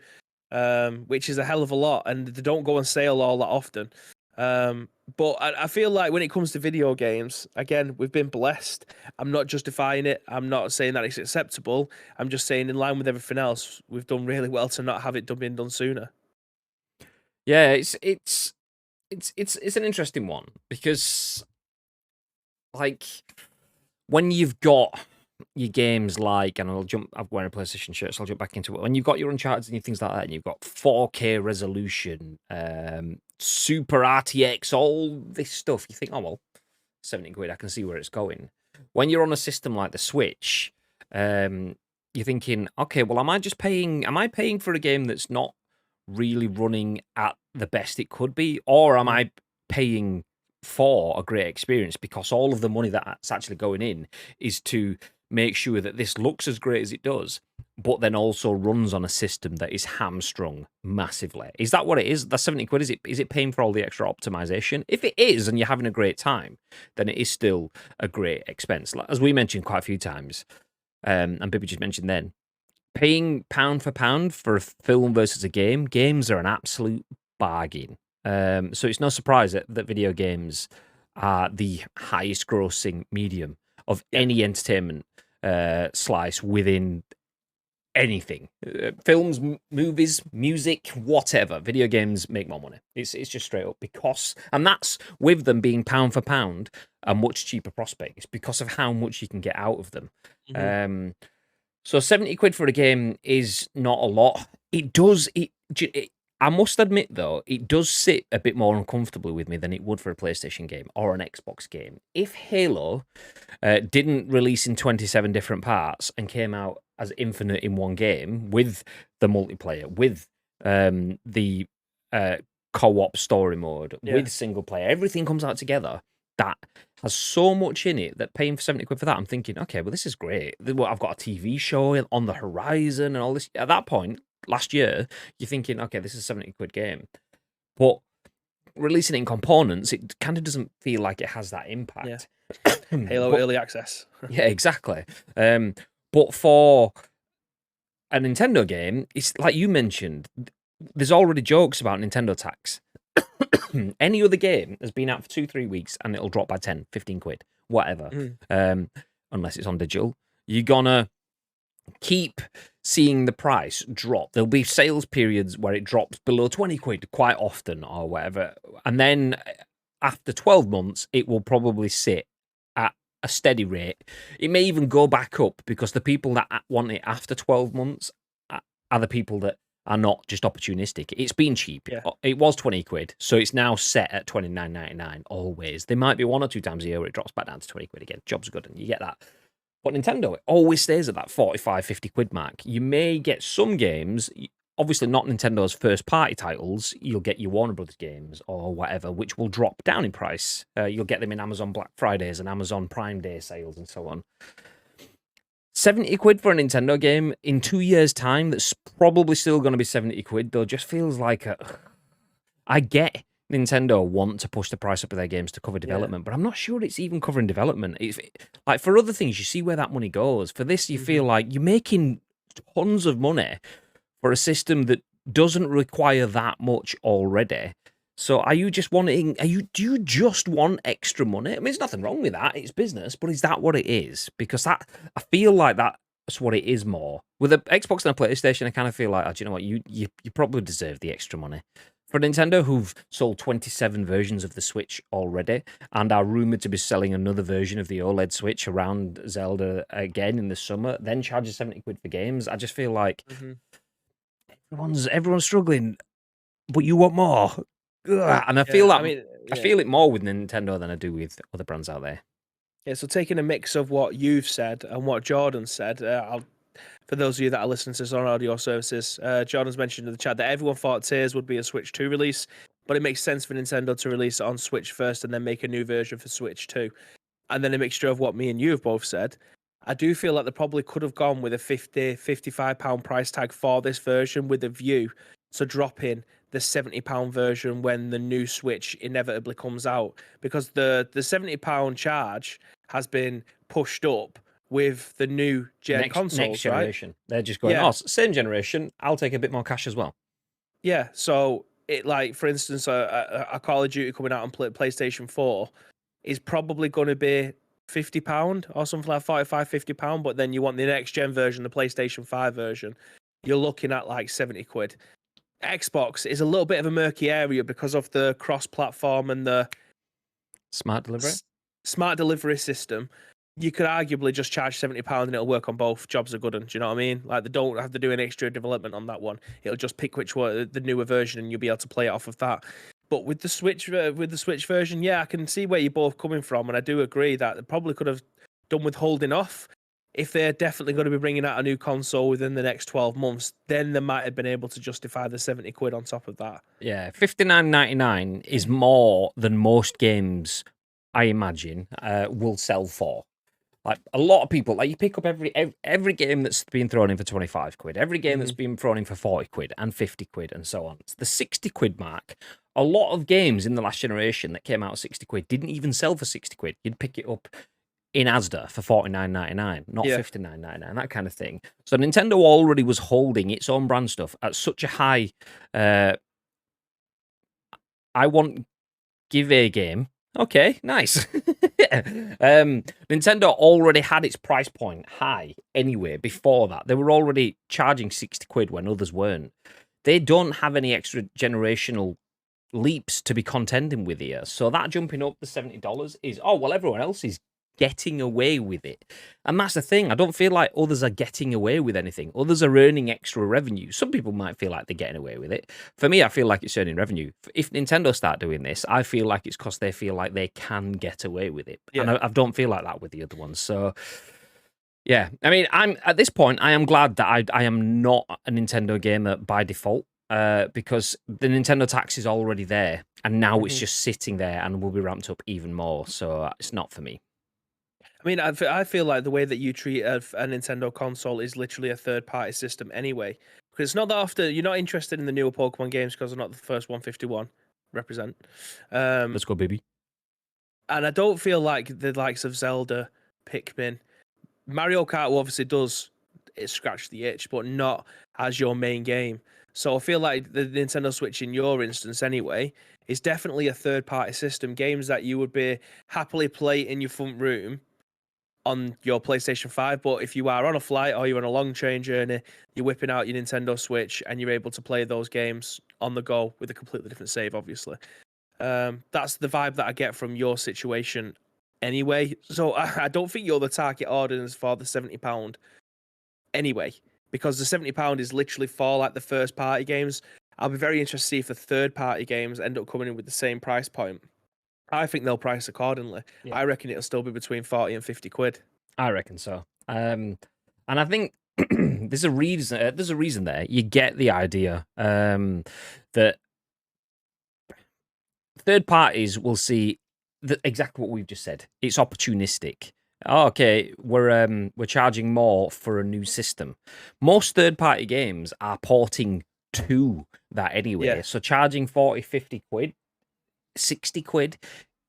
which is a hell of a lot. And they don't go on sale all that often. But I feel like when it comes to video games, again, we've been blessed. I'm not justifying it. I'm not saying that it's acceptable. I'm just saying in line with everything else, we've done really well to not have it been done sooner. Yeah, it's an interesting one because, like, when you've got your games like, and I'm wearing a PlayStation shirt, so I'll jump back into it. When you've got your Uncharted and things like that, and you've got 4K resolution, Super RTX, all this stuff, you think, oh well, 70 quid, I can see where it's going. When you're on a system like the Switch, you're thinking, okay, well, am I paying for a game that's not really running at the best it could be, or am I paying for a great experience because all of the money that's actually going in is to make sure that this looks as great as it does, but then also runs on a system that is hamstrung massively? Is that what it is? That 70 quid, is it paying for all the extra optimization? If it is, and you're having a great time, then it is still a great expense. As we mentioned quite a few times, and Bibby just mentioned then, paying pound for pound for a film versus a game, games are an absolute bargain. So it's no surprise that video games are the highest grossing medium of any entertainment slice within anything. Films, movies, music, whatever. Video games make more money. It's just straight up because, and that's with them being pound for pound a much cheaper prospect. It's because of how much you can get out of them. Mm-hmm. So 70 quid for a game is not a lot. I must admit, though, it does sit a bit more uncomfortably with me than it would for a PlayStation game or an Xbox game. If Halo didn't release in 27 different parts and came out as Infinite in one game with the multiplayer, with the co-op story mode, with single player, everything comes out together, that has so much in it that paying for 70 quid for that, I'm thinking, okay, well, this is great. I've got a TV show on the horizon and all this. At that point, last year, you're thinking, okay, this is a 70 quid game. But releasing it in components, it kind of doesn't feel like it has that impact. Yeah. Halo Early Access. Yeah, exactly. But for a Nintendo game, it's like you mentioned, there's already jokes about Nintendo tax. Any other game has been out for 2-3 weeks and it'll drop by 10, 15 quid, whatever. Unless it's on digital. You're gonna keep seeing the price drop. There'll be sales periods where it drops below 20 quid quite often or whatever. And then after 12 months, it will probably sit at a steady rate. It may even go back up because the people that want it after 12 months are the people that are not just opportunistic. It's been cheap. Yeah. It was 20 quid, so it's now set at 29.99 always. There might be 1 or 2 times a year where it drops back down to 20 quid again. Job's good, and you get that. But Nintendo, it always stays at that 45, 50 quid mark. You may get some games, obviously not Nintendo's first-party titles. You'll get your Warner Brothers games or whatever, which will drop down in price. You'll get them in Amazon Black Fridays and Amazon Prime Day sales and so on. 70 quid for a Nintendo game in 2 years' time, that's probably still going to be 70 quid, though, just feels like I get Nintendo want to push the price up of their games to cover development, but I'm not sure it's even covering development. It's, like, for other things, you see where that money goes. For this, you feel like you're making tons of money for a system that doesn't require that much already. So are you just wanting, do you just want extra money? I mean, there's nothing wrong with that. It's business, but is that what it is? Because I feel like that's what it is more. With an Xbox and a PlayStation, I kind of feel like, oh, do you know what? You probably deserve the extra money. For Nintendo, who've sold 27 versions of the Switch already and are rumored to be selling another version of the OLED Switch around Zelda again in the summer, then charges 70 quid for games, I just feel like everyone's struggling, but you want more. Ugh. And I feel that I feel it more with Nintendo than I do with other brands out there. Yeah, so taking a mix of what you've said and what Jordan said, for those of you that are listening to this on audio services, Jordan's mentioned in the chat that everyone thought Tears would be a Switch 2 release, but it makes sense for Nintendo to release it on Switch first and then make a new version for Switch 2. And then a mixture of what me and you have both said. I do feel like they probably could have gone with a £50-55 price tag for this version with a view to drop in the £70 version when the new Switch inevitably comes out, because the £70 charge has been pushed up with the new gen consoles, next generation. Right? They're just going, oh, same generation, I'll take a bit more cash as well. Yeah, so it, like, for instance, a Call of Duty coming out on PlayStation 4 is probably going to be £50 or something like £45-50, but then you want the next gen version, the PlayStation 5 version, you're looking at like 70 quid. Xbox is a little bit of a murky area because of the cross-platform and the smart delivery system. You could arguably just charge £70 and it'll work on both. Jobs are good, and do you know what I mean? Like, they don't have to do any extra development on that one. It'll just pick which one, the newer version, and you'll be able to play it off of that. But with the Switch version, yeah, I can see where you're both coming from, and I do agree that they probably could have done with holding off. If they're definitely going to be bringing out a new console within the next 12 months, then they might have been able to justify the 70 quid on top of that. Yeah, $59.99 is more than most games, I imagine, will sell for. Like, a lot of people, like, you pick up every game that's been thrown in for 25 quid, every game that's been thrown in for 40 quid and 50 quid and so on. It's the 60 quid mark. A lot of games in the last generation that came out at 60 quid didn't even sell for 60 quid. You'd pick it up in Asda for $49.99, not $59.99, that kind of thing. So Nintendo already was holding its own brand stuff at such a high, I want give a game. Okay, nice. Nintendo already had its price point high anyway before that. They were already charging 60 quid when others weren't. They don't have any extra generational leaps to be contending with here. So that jumping up the $70 is, oh, well, everyone else is getting away with it. And that's the thing. I don't feel like others are getting away with anything. Others are earning extra revenue. Some people might feel like they're getting away with it. For me, I feel like it's earning revenue. If Nintendo start doing this, I feel like it's because they feel like they can get away with it. Yeah. And I don't feel like that with the other ones. So, yeah. I mean, at this point, I am glad that I am not a Nintendo gamer by default. Because the Nintendo tax is already there. And now it's just sitting there and will be ramped up even more. So it's not for me. I mean, I feel like the way that you treat a Nintendo console is literally a third-party system anyway. Because it's not that often you're not interested in the newer Pokemon games because they're not the first 151 represent. Let's go, baby. And I don't feel like the likes of Zelda, Pikmin, Mario Kart obviously does scratch the itch, but not as your main game. So I feel like the Nintendo Switch, in your instance anyway, is definitely a third-party system. Games that you would be happily play in your front room on your PlayStation 5, but if you are on a flight or you're on a long train journey, you're whipping out your Nintendo Switch and you're able to play those games on the go with a completely different save, obviously. That's the vibe that I get from your situation anyway. So I don't think you're the target audience for the £70 anyway, because the £70 is literally for like the first party games. I'll be very interested to see if the third party games end up coming in with the same price point. I think they'll price accordingly. Yeah. I reckon it'll still be between 40 and 50 quid. I reckon so. And I think there's a reason there. You get the idea that third parties will see exactly what we've just said. It's opportunistic. Oh, okay, we're charging more for a new system. Most third-party games are porting to that anyway. Yeah. So charging 40, 50 quid, 60 quid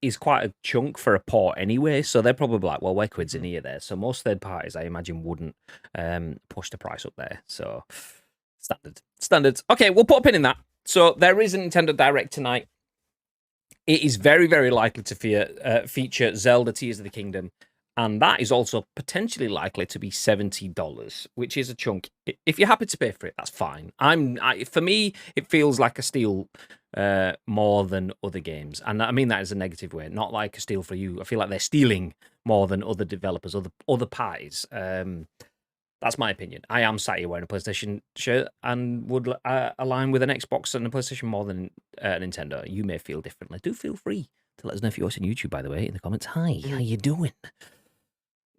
is quite a chunk for a port anyway. So they're probably like, well, we're quids in here there. So most third parties, I imagine, wouldn't push the price up there. So standards. Okay, we'll put a pin in that. So there is a Nintendo Direct tonight. It is very, very likely to feature Zelda Tears of the Kingdom. And that is also potentially likely to be $70, which is a chunk. If you're happy to pay for it, that's fine. For me, it feels like a steal more than other games. And I mean that as a negative way, not like a steal for you. I feel like they're stealing more than other developers, other parties. That's my opinion. I am sat here wearing a PlayStation shirt and would align with an Xbox and a PlayStation more than Nintendo. You may feel differently. Do feel free to let us know if you're watching YouTube, by the way, in the comments. Hi, how you doing?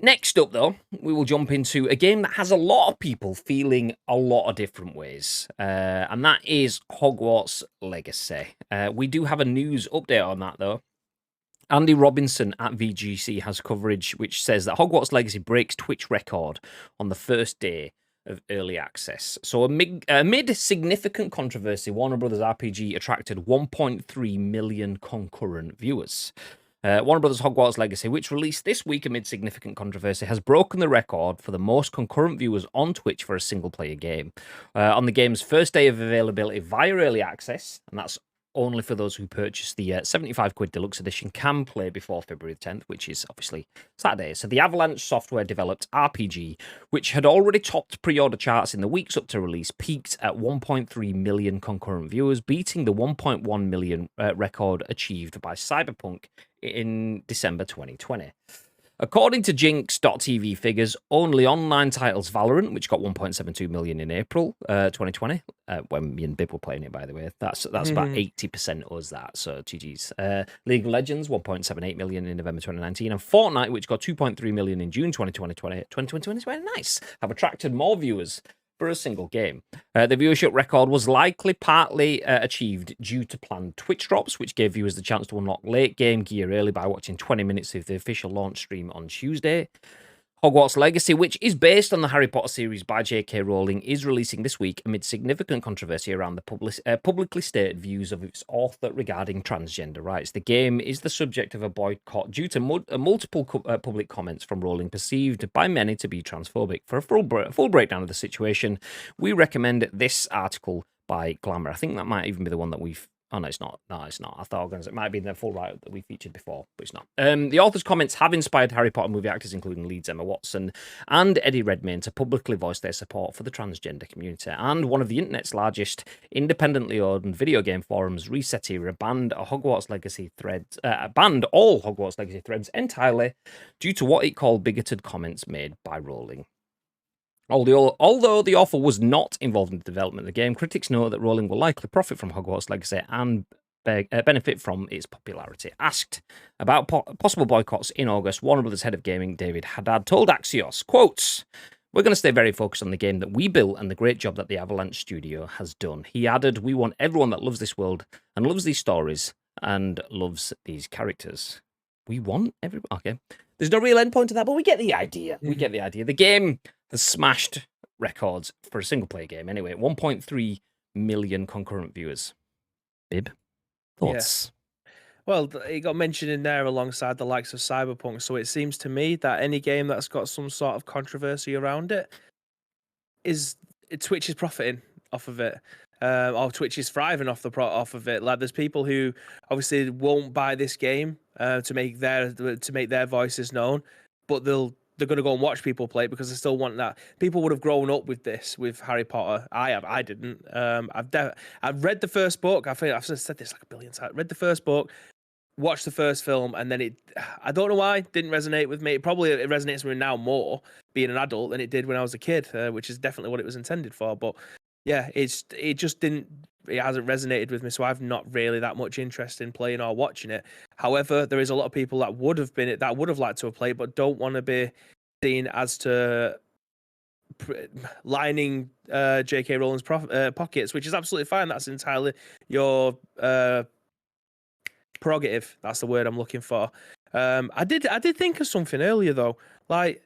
Next up, though, we will jump into a game that has a lot of people feeling a lot of different ways, and that is Hogwarts Legacy. We do have a news update on that, though. Andy Robinson at VGC has coverage which says that Hogwarts Legacy breaks Twitch record on the first day of early access. So amid significant controversy, Warner Brothers RPG attracted 1.3 million concurrent viewers. Warner Brothers Hogwarts Legacy, which released this week amid significant controversy, has broken the record for the most concurrent viewers on Twitch for a single-player game. On the game's first day of availability via early access, and that's only for those who purchase the 75 quid deluxe edition, can play before February 10th, which is obviously Saturday. So the Avalanche Software developed RPG, which had already topped pre-order charts in the weeks up to release, peaked at 1.3 million concurrent viewers, beating the 1.1 million record achieved by Cyberpunk in December 2020. According to Jinx.tv figures, only online titles Valorant, which got 1.72 million in April 2020, when me and Bib were playing it, by the way, that's about 80% us that, so GG's. League of Legends, 1.78 million in November 2019, and Fortnite, which got 2.3 million in June 2020, nice, have attracted more viewers for a single game. The viewership record was likely partly achieved due to planned Twitch drops, which gave viewers the chance to unlock late game gear early by watching 20 minutes of the official launch stream on Tuesday. Hogwarts Legacy, which is based on the Harry Potter series by J.K. Rowling, is releasing this week amid significant controversy around the publicly stated views of its author regarding transgender rights. The game is the subject of a boycott due to multiple public comments from Rowling perceived by many to be transphobic. For a full breakdown of the situation, we recommend this article by Glamour. I think that might even be the one that we've... Oh, no, it's not. No, it's not. I thought it might be the full write-up that we featured before, but it's not. The author's comments have inspired Harry Potter movie actors, including Leeds Emma Watson and Eddie Redmayne, to publicly voice their support for the transgender community. And one of the internet's largest independently owned video game forums, Resetera, banned all Hogwarts Legacy threads entirely due to what it called bigoted comments made by Rowling. Although the author was not involved in the development of the game, critics know that Rowling will likely profit from Hogwarts Legacy and benefit from its popularity. Asked about possible boycotts in August, Warner Brothers head of gaming David Haddad told Axios, quotes, "We're going to stay very focused on the game that we built and the great job that the Avalanche studio has done." He added, "We want everyone that loves this world and loves these stories and loves these characters." We want everyone. Okay. There's no real endpoint to that, but we get the idea. We get the idea. The game has smashed records for a single-player game. Anyway, 1.3 million concurrent viewers. Bib, thoughts? Yeah. Well, it got mentioned in there alongside the likes of Cyberpunk, so it seems to me that any game that's got some sort of controversy around it Twitch is profiting off of it. Or Twitch is thriving off of it. Like, there's people who obviously won't buy this game to make their voices known, but they're going to go and watch people play it because they still want that. People would have grown up with this, with Harry Potter. I didn't. I've read the first book. I think I've said this like a billion times. Read the first book, watched the first film, and then I don't know why, didn't resonate with me. It resonates with me now more being an adult than it did when I was a kid, which is definitely what it was intended for. But yeah, it hasn't resonated with me, so I've not really that much interest in playing or watching it. However, there is a lot of people that would have liked to have played, but don't want to be seen as to lining J.K. Rowling's pockets, which is absolutely fine. That's entirely your prerogative. That's the word I'm looking for. I did think of something earlier though. Like,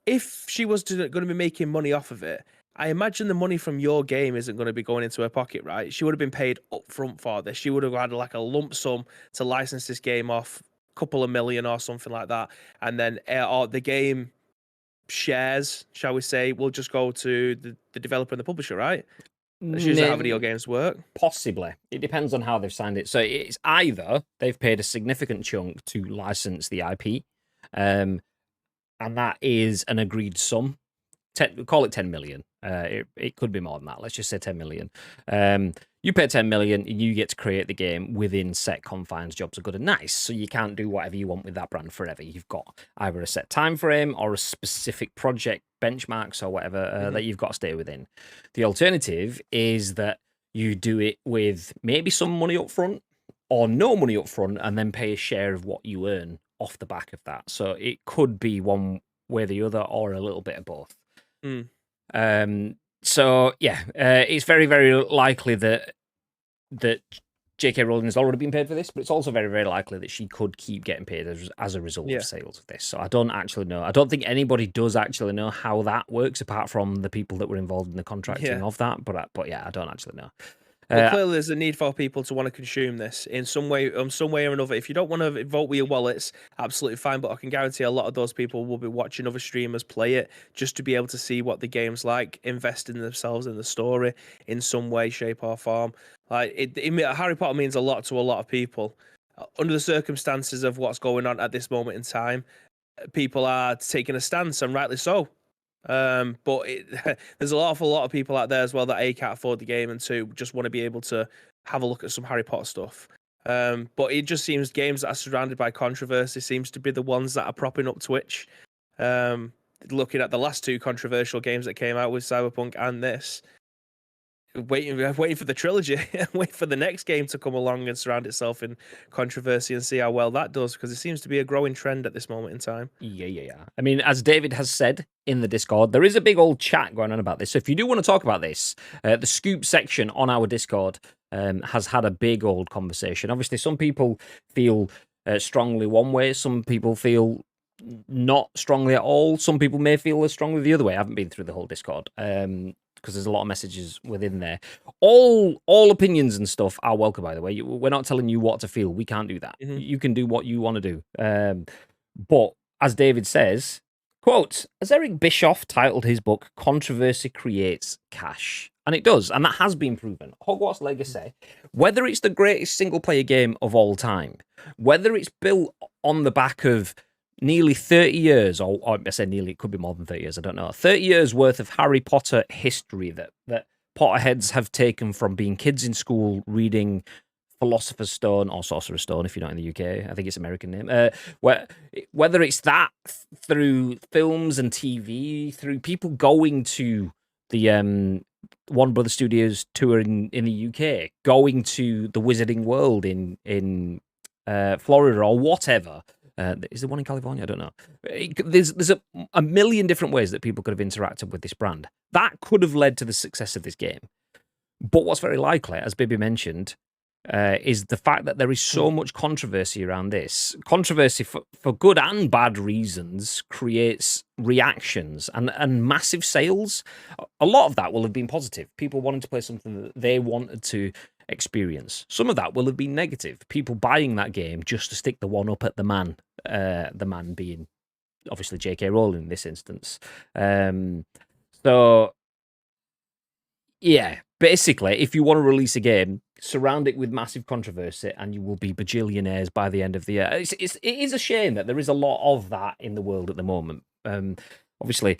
if she was going to be making money off of it, I imagine the money from your game isn't going to be going into her pocket, right? She would have been paid upfront for this. She would have had like a lump sum to license this game off, a couple of million or something like that, and then or the game shares, shall we say, will just go to the developer and the publisher, right? That's usually how video games work. Possibly. It depends on how they've signed it. So it's either they've paid a significant chunk to license the IP, and that is an agreed sum. Call it 10 million. It could be more than that. Let's just say 10 million. You pay 10 million and you get to create the game within set confines. Jobs are good and nice. So you can't do whatever you want with that brand forever. You've got either a set time frame or a specific project benchmarks or whatever that you've got to stay within. The alternative is that you do it with maybe some money up front or no money up front and then pay a share of what you earn off the back of that. So it could be one way or the other or a little bit of both. So yeah, it's very, very likely that J.K. Rowling has already been paid for this, but it's also very, very likely that she could keep getting paid as a result of sales of this. So I don't actually know. I don't think anybody does actually know how that works, apart from the people that were involved in the contracting of that. But yeah, I don't actually know. Well, clearly, there's a need for people to want to consume this in some way or another. If you don't want to vote with your wallets, absolutely fine. But I can guarantee a lot of those people will be watching other streamers play it just to be able to see what the game's like, invest in themselves in the story in some way, shape, or form. Like Harry Potter means a lot to a lot of people. Under the circumstances of what's going on at this moment in time, people are taking a stance, and rightly so. But there's an awful lot of people out there as well that A, can't afford the game, and two, just want to be able to have a look at some Harry Potter stuff. But it just seems games that are surrounded by controversy seems to be the ones that are propping up Twitch. Looking at the last two controversial games that came out with Cyberpunk and this, waiting for the trilogy, waiting for the next game to come along and surround itself in controversy and see how well that does, because it seems to be a growing trend at this moment in time. Yeah. I mean, as David has said in the Discord, there is a big old chat going on about this. So if you do want to talk about this, the scoop section on our Discord has had a big old conversation. Obviously, some people feel strongly one way, some people feel not strongly at all. Some people may feel as strongly the other way. I haven't been through the whole Discord because there's a lot of messages within there. All opinions and stuff are welcome, by the way. We're not telling you what to feel. We can't do that. You can do what you want to do. But as David says, quote, as Eric Bischoff titled his book, Controversy Creates Cash. And it does, and that has been proven. Hogwarts Legacy, whether it's the greatest single-player game of all time, whether it's built on the back of nearly 30 years, or I say nearly, it could be more than 30 years, I don't know, 30 years worth of Harry Potter history that Potterheads have taken from being kids in school reading Philosopher's Stone, or Sorcerer's Stone if you're not in the UK, I think it's American name, whether it's that through films and TV, through people going to the Warner Brothers Studios tour in the UK, going to the Wizarding World in Florida or whatever. Is there one in California? I don't know. There's a million different ways that people could have interacted with this brand. That could have led to the success of this game. But what's very likely, as Bibi mentioned, is the fact that there is so much controversy around this. Controversy for good and bad reasons creates reactions and massive sales. A lot of that will have been positive. People wanting to play something that they wanted to experience. Some of that will have been negative. People buying that game just to stick the one up at the man being obviously J.K. Rowling in this instance. So yeah, basically, if you want to release a game, surround it with massive controversy and you will be bajillionaires by the end of the year. It is a shame that there is a lot of that in the world at the moment. Obviously,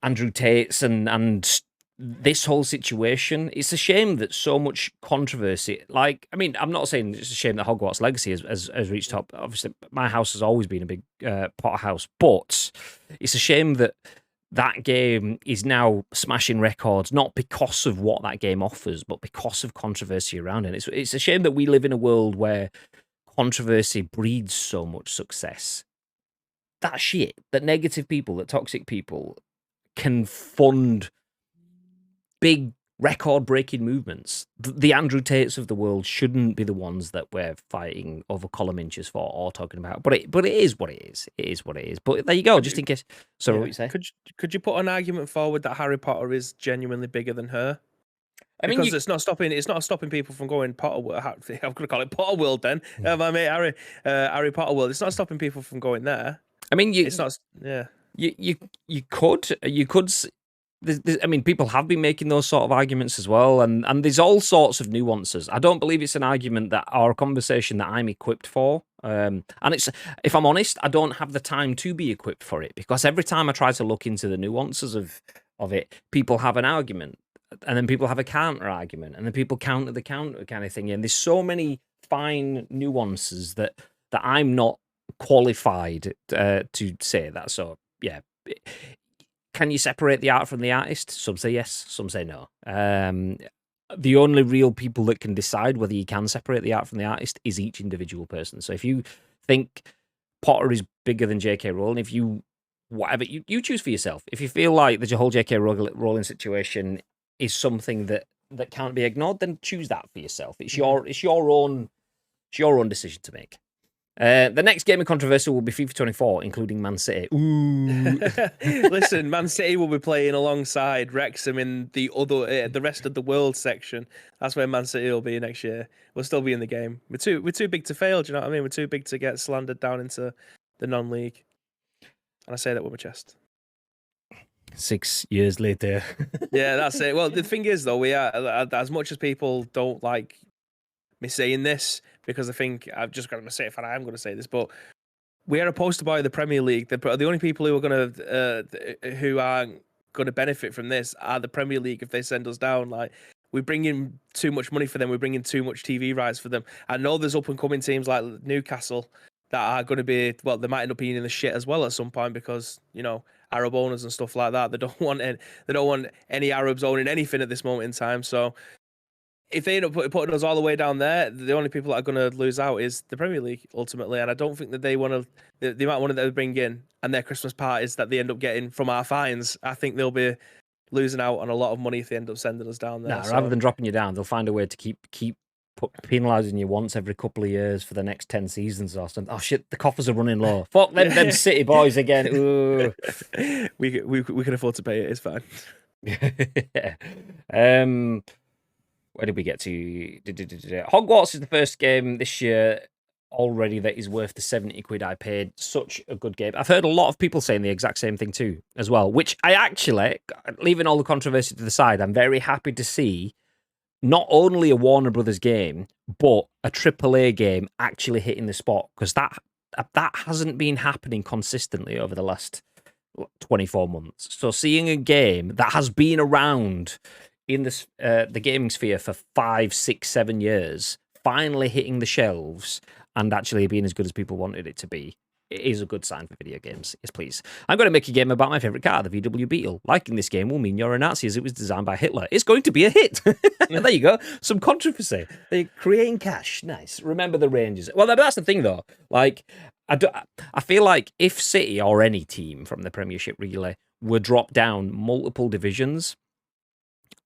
Andrew Tate's and this whole situation, it's a shame that so much controversy, like, I mean, I'm not saying it's a shame that Hogwarts Legacy has reached top. Obviously, my house has always been a big Potter house, but it's a shame that that game is now smashing records, not because of what that game offers, but because of controversy around it. It's a shame that we live in a world where controversy breeds so much success. That shit, that negative people, that toxic people can fund big record-breaking movements. The Andrew Tates of the world shouldn't be the ones that we're fighting over column inches for or talking about. But it is what it is. It is what it is. But there you go, just in case. Sorry, what you say? Could you put an argument forward that Harry Potter is genuinely bigger than her? I mean, because it's not stopping people from going Potter World. I'm going to call it Potter World then. My mate Harry Potter World. It's not stopping people from going there. I mean, it's not. Yeah. You could. I mean, people have been making those sort of arguments as well, and there's all sorts of nuances. I don't believe it's an argument that or a conversation that I'm equipped for. And it's, if I'm honest, I don't have the time to be equipped for it, because every time I try to look into the nuances of it, people have an argument, and then people have a counter argument, and then people counter the counter kind of thing. And there's so many fine nuances that I'm not qualified to say that. So yeah. Can you separate the art from the artist? Some say yes, some say no. The only real people that can decide whether you can separate the art from the artist is each individual person. So if you think Potter is bigger than J.K. Rowling, if you whatever you choose for yourself. If you feel like the whole J.K. Rowling situation is something that can't be ignored, then choose that for yourself. It's your own decision to make. The next game of controversy will be FIFA 24, including Man City. Ooh. Listen, Man City will be playing alongside Wrexham in the rest of the world section. That's where Man City will be next year. We'll still be in the game. We're too big to fail. Do you know what I mean? We're too big to get slandered down into the non-league. And I say that with my chest. 6 years later. Yeah, that's it. Well, the thing is, though, we are, as much as people don't like me saying this, because I think I've just got to say it, and I am going to say this, but we are a poster boy of the Premier League. The only people who are going to benefit from this are the Premier League if they send us down. Like, we bring in too much money for them. We bring in too much TV rights for them. I know there's up and coming teams like Newcastle that are going to be, well, they might end up being in the shit as well at some point, because, you know, Arab owners and stuff like that. They don't want any Arabs owning anything at this moment in time. So if they end up putting us all the way down there, the only people that are going to lose out is the Premier League ultimately. And I don't think that they want to, the amount of money that they bring in and their Christmas parties that they end up getting from our fines, I think they'll be losing out on a lot of money if they end up sending us down there. Nah, rather than dropping you down, they'll find a way to keep penalising you once every couple of years for the next 10 seasons or something. Oh shit, the coffers are running low. Fuck them City boys again. Ooh. We can afford to pay it. It's fine. Where did we get to? Hogwarts is the first game this year already that is worth the 70 quid I paid. Such a good game. I've heard a lot of people saying the exact same thing too, as well, which I actually, leaving all the controversy to the side, I'm very happy to see not only a Warner Brothers game, but a AAA game actually hitting the spot, because that hasn't been happening consistently over the last 24 months. So seeing a game that has been around in this the gaming sphere for 5, 6, 7 years, finally hitting the shelves and actually being as good as people wanted it to be, it is a good sign for video games. Yes, please. I'm going to make a game about my favourite car, the VW Beetle. Liking this game will mean you're a Nazi, as it was designed by Hitler. It's going to be a hit. There you go. Some controversy. They're creating cash. Nice. Remember the Rangers. Well, that's the thing, though. Like, I feel like if City or any team from the Premiership really were dropped down multiple divisions,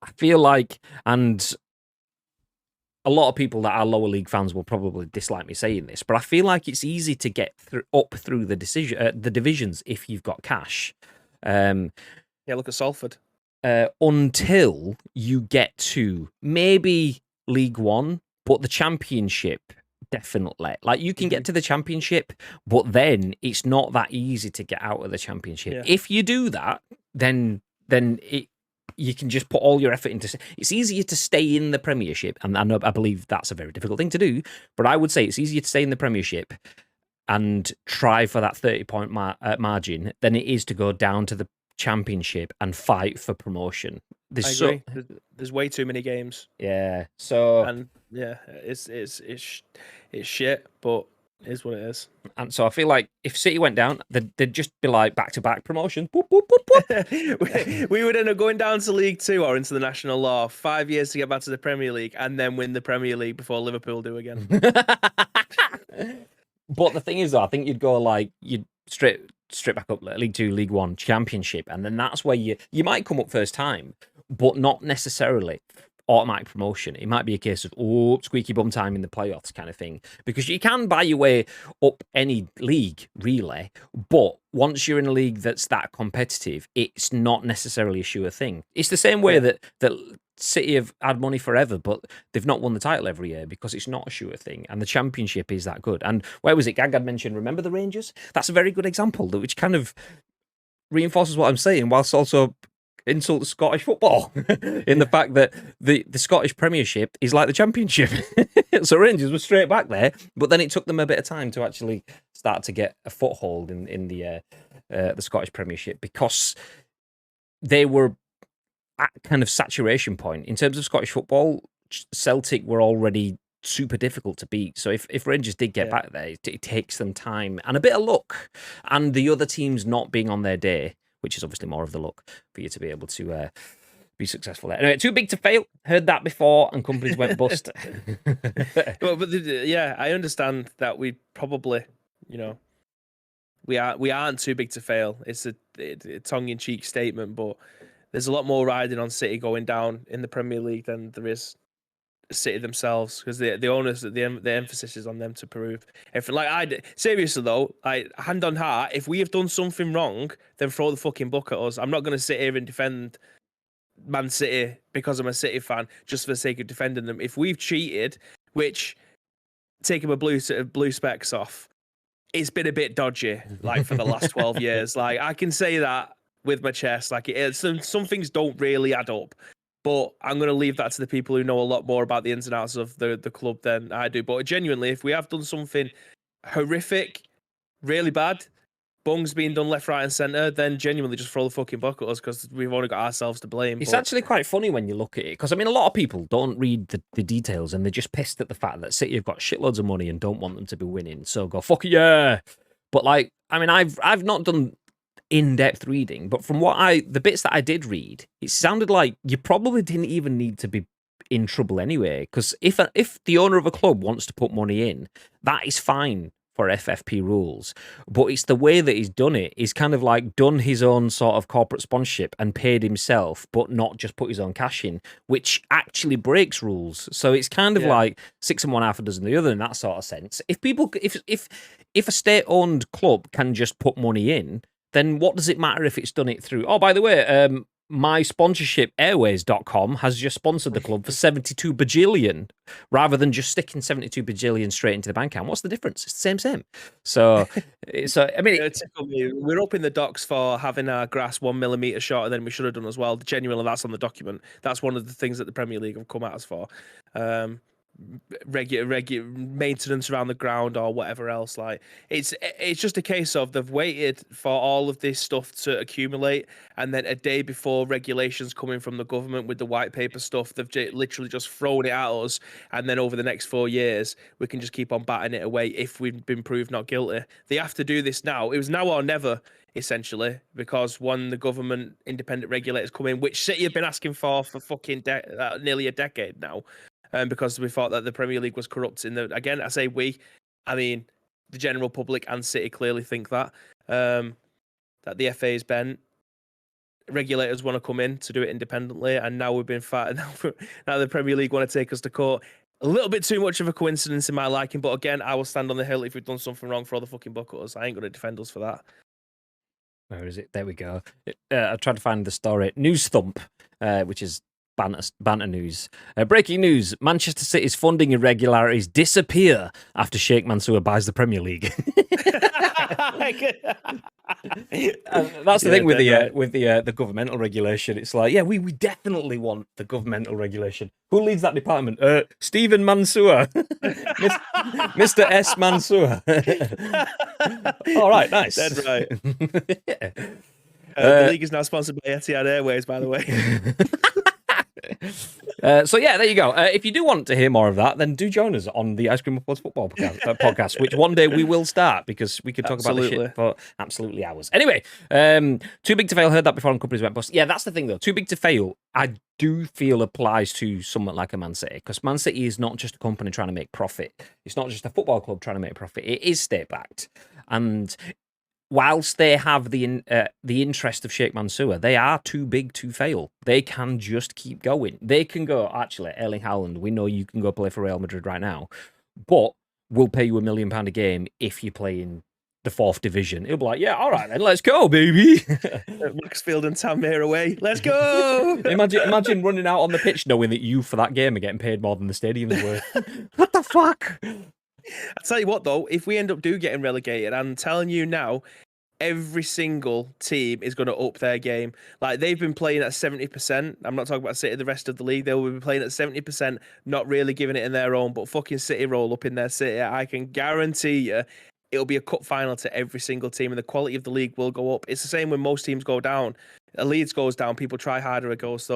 I feel like, and a lot of people that are lower league fans will probably dislike me saying this, but I feel like it's easy to get up through the divisions if you've got cash. Yeah, look at Salford. Until you get to maybe League One, but the Championship, definitely. Like, you can get to the Championship, but then it's not that easy to get out of the Championship. Yeah. If you do that, then you can just put all your effort into. It's easier to stay in the Premiership, and I believe that's a very difficult thing to do. But I would say it's easier to stay in the Premiership and try for that 30-point margin than it is to go down to the Championship and fight for promotion. I agree. There's way too many games. Yeah. So it's shit, but it is what it is. And so I feel like if City went down, they'd just be like back-to-back promotion. Boop, boop, boop, boop. we would end up going down to League Two or into the National Law, 5 years to get back to the Premier League, and then win the Premier League before Liverpool do again. But the thing is, though, I think you'd go like, you'd straight back up, League Two, League One, Championship, and then that's where you might come up first time, but not necessarily automatic promotion. It might be a case of, squeaky bum time in the playoffs kind of thing, because you can buy your way up any league, really, but once you're in a league that's that competitive, it's not necessarily a sure thing. It's the same way that City have had money forever, but they've not won the title every year because it's not a sure thing, and the Championship is that good. And where was it? Gag had mentioned, remember the Rangers? That's a very good example, which kind of reinforces what I'm saying, whilst also insult Scottish football in the fact that the Scottish Premiership is like the Championship. So Rangers were straight back there, but then it took them a bit of time to actually start to get a foothold in the Scottish Premiership, because they were at kind of saturation point in terms of Scottish football. Celtic were already super difficult to beat. So if Rangers did get back there, it takes them time and a bit of luck, and the other teams not being on their day, which is obviously more of the luck for you to be able to be successful there. Anyway, too big to fail. Heard that before, and companies went bust. Yeah, I understand that we probably, we aren't too big to fail. It's a tongue-in-cheek statement, but there's a lot more riding on City going down in the Premier League than there is City themselves, because the owners, the emphasis is on them to prove. Seriously though, hand on heart, if we have done something wrong, then throw the fucking book at us. I'm not going to sit here and defend Man City because I'm a City fan just for the sake of defending them. If we've cheated, which, taking my blue specs off, it's been a bit dodgy, like for the last 12 years. Like, I can say that with my chest. Like, some things don't really add up. But I'm going to leave that to the people who know a lot more about the ins and outs of the club than I do. But genuinely, if we have done something horrific, really bad, bungs being done left, right, and centre, then genuinely just throw the fucking book at us, because we've only got ourselves to blame. It's actually quite funny when you look at it, because I mean, a lot of people don't read the details, and they're just pissed at the fact that City have got shitloads of money and don't want them to be winning. So go, fuck it, yeah. But like, I mean, I've not done in-depth reading, but from the bits that I did read, it sounded like you probably didn't even need to be in trouble anyway, because if the owner of a club wants to put money in, that is fine for FFP rules, but it's the way that he's done it. He's kind of like done his own sort of corporate sponsorship and paid himself, but not just put his own cash in, which actually breaks rules. So it's kind of like 6 and 1, half a dozen the other in that sort of sense. If a state-owned club can just put money in, then what does it matter if it's done it through, oh, by the way, my sponsorship, airways.com, has just sponsored the club for 72 bajillion, rather than just sticking 72 bajillion straight into the bank account. What's the difference? It's the same. So I mean... We're up in the docks for having our grass 1 millimetre shorter than we should have done as well. Genuinely, that's on the document. That's one of the things that the Premier League have come at us for. Regular maintenance around the ground or whatever else. Like, it's just a case of they've waited for all of this stuff to accumulate, and then a day before regulations coming from the government with the white paper stuff, they've literally just thrown it at us, and then over the next 4 years we can just keep on batting it away if we've been proved not guilty. They have to do this now. It was now or never, essentially, because when the government independent regulators come in, which City have been asking for fucking nearly a decade now, because we thought that the Premier League was corrupt. Again, I say we, I mean the general public and City clearly think that that the FA is bent. Regulators want to come in to do it independently, and now we've been fat. Now the Premier League want to take us to court. A little bit too much of a coincidence in my liking, but again, I will stand on the hill if we've done something wrong for all the fucking buck at us. I ain't going to defend us for that. Where is it? There we go. I tried to find the story. News Thump, which is banter news. Breaking news: Manchester City's funding irregularities disappear after Sheikh Mansour buys the Premier League. That's the thing with the governmental regulation. It's like, yeah, we definitely want the governmental regulation. Who leads that department? Stephen Mansour, Mr. S. Mansour. All right, nice. That's right. The league is now sponsored by Etihad Airways, by the way. So yeah, there you go. If you do want to hear more of that, then do join us on the Ice Cream Upwards Football podcast, which one day we will start, because we could talk about this shit for absolutely hours. Anyway, too big to fail. Heard that before on companies went bust. Yeah, that's the thing though. Too big to fail, I do feel applies to someone like a Man City, because Man City is not just a company trying to make profit. It's not just a football club trying to make profit. It is state backed, and whilst they have the interest of Sheikh Mansour, they are too big to fail. They can just keep going. They can go, actually, Erling Haaland, we know you can go play for Real Madrid right now, but we'll pay you £1 million a game if you play in the 4th division. He'll be like, yeah, all right then, let's go, baby. Maxfield and Tanmere away. Let's go. imagine running out on the pitch knowing that you, for that game, are getting paid more than the stadium's worth. What the fuck? I tell you what, though, if we end up getting relegated, I'm telling you now, every single team is going to up their game. Like, they've been playing at 70%. I'm not talking about City, the rest of the league. They will be playing at 70%, not really giving it in their own, but fucking City roll up in their City. I can guarantee you it'll be a cup final to every single team, and the quality of the league will go up. It's the same when most teams go down. Leeds goes down, people try harder against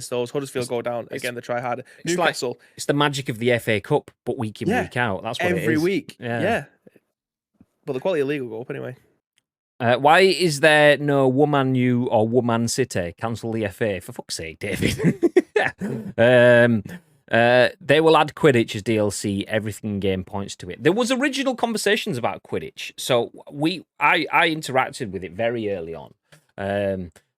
those. Huddersfield go down, again, they try harder. Newcastle. It's the magic of the FA Cup, but week in, week out. That's what every it is. week. Yeah. But the quality of the league will go up anyway. Why is there no Woman U or Woman City? Cancel the FA. For fuck's sake, David. They will add Quidditch as DLC. Everything in game points to it. There was original conversations about Quidditch, so I interacted with it very early on,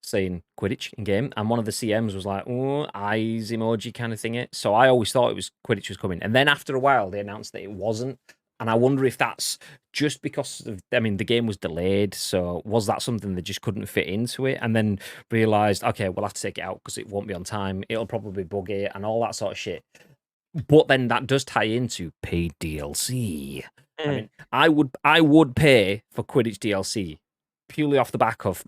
saying Quidditch in game, and one of the CMs was like, "Oh, eyes emoji kind of thing." So I always thought Quidditch was coming, and then after a while they announced that it wasn't. And I wonder if that's just because of, the game was delayed. So was that something that just couldn't fit into it? And then realized, okay, we'll have to take it out because it won't be on time. It'll probably bug it and all that sort of shit. But then that does tie into paid DLC. I would pay for Quidditch DLC purely off the back of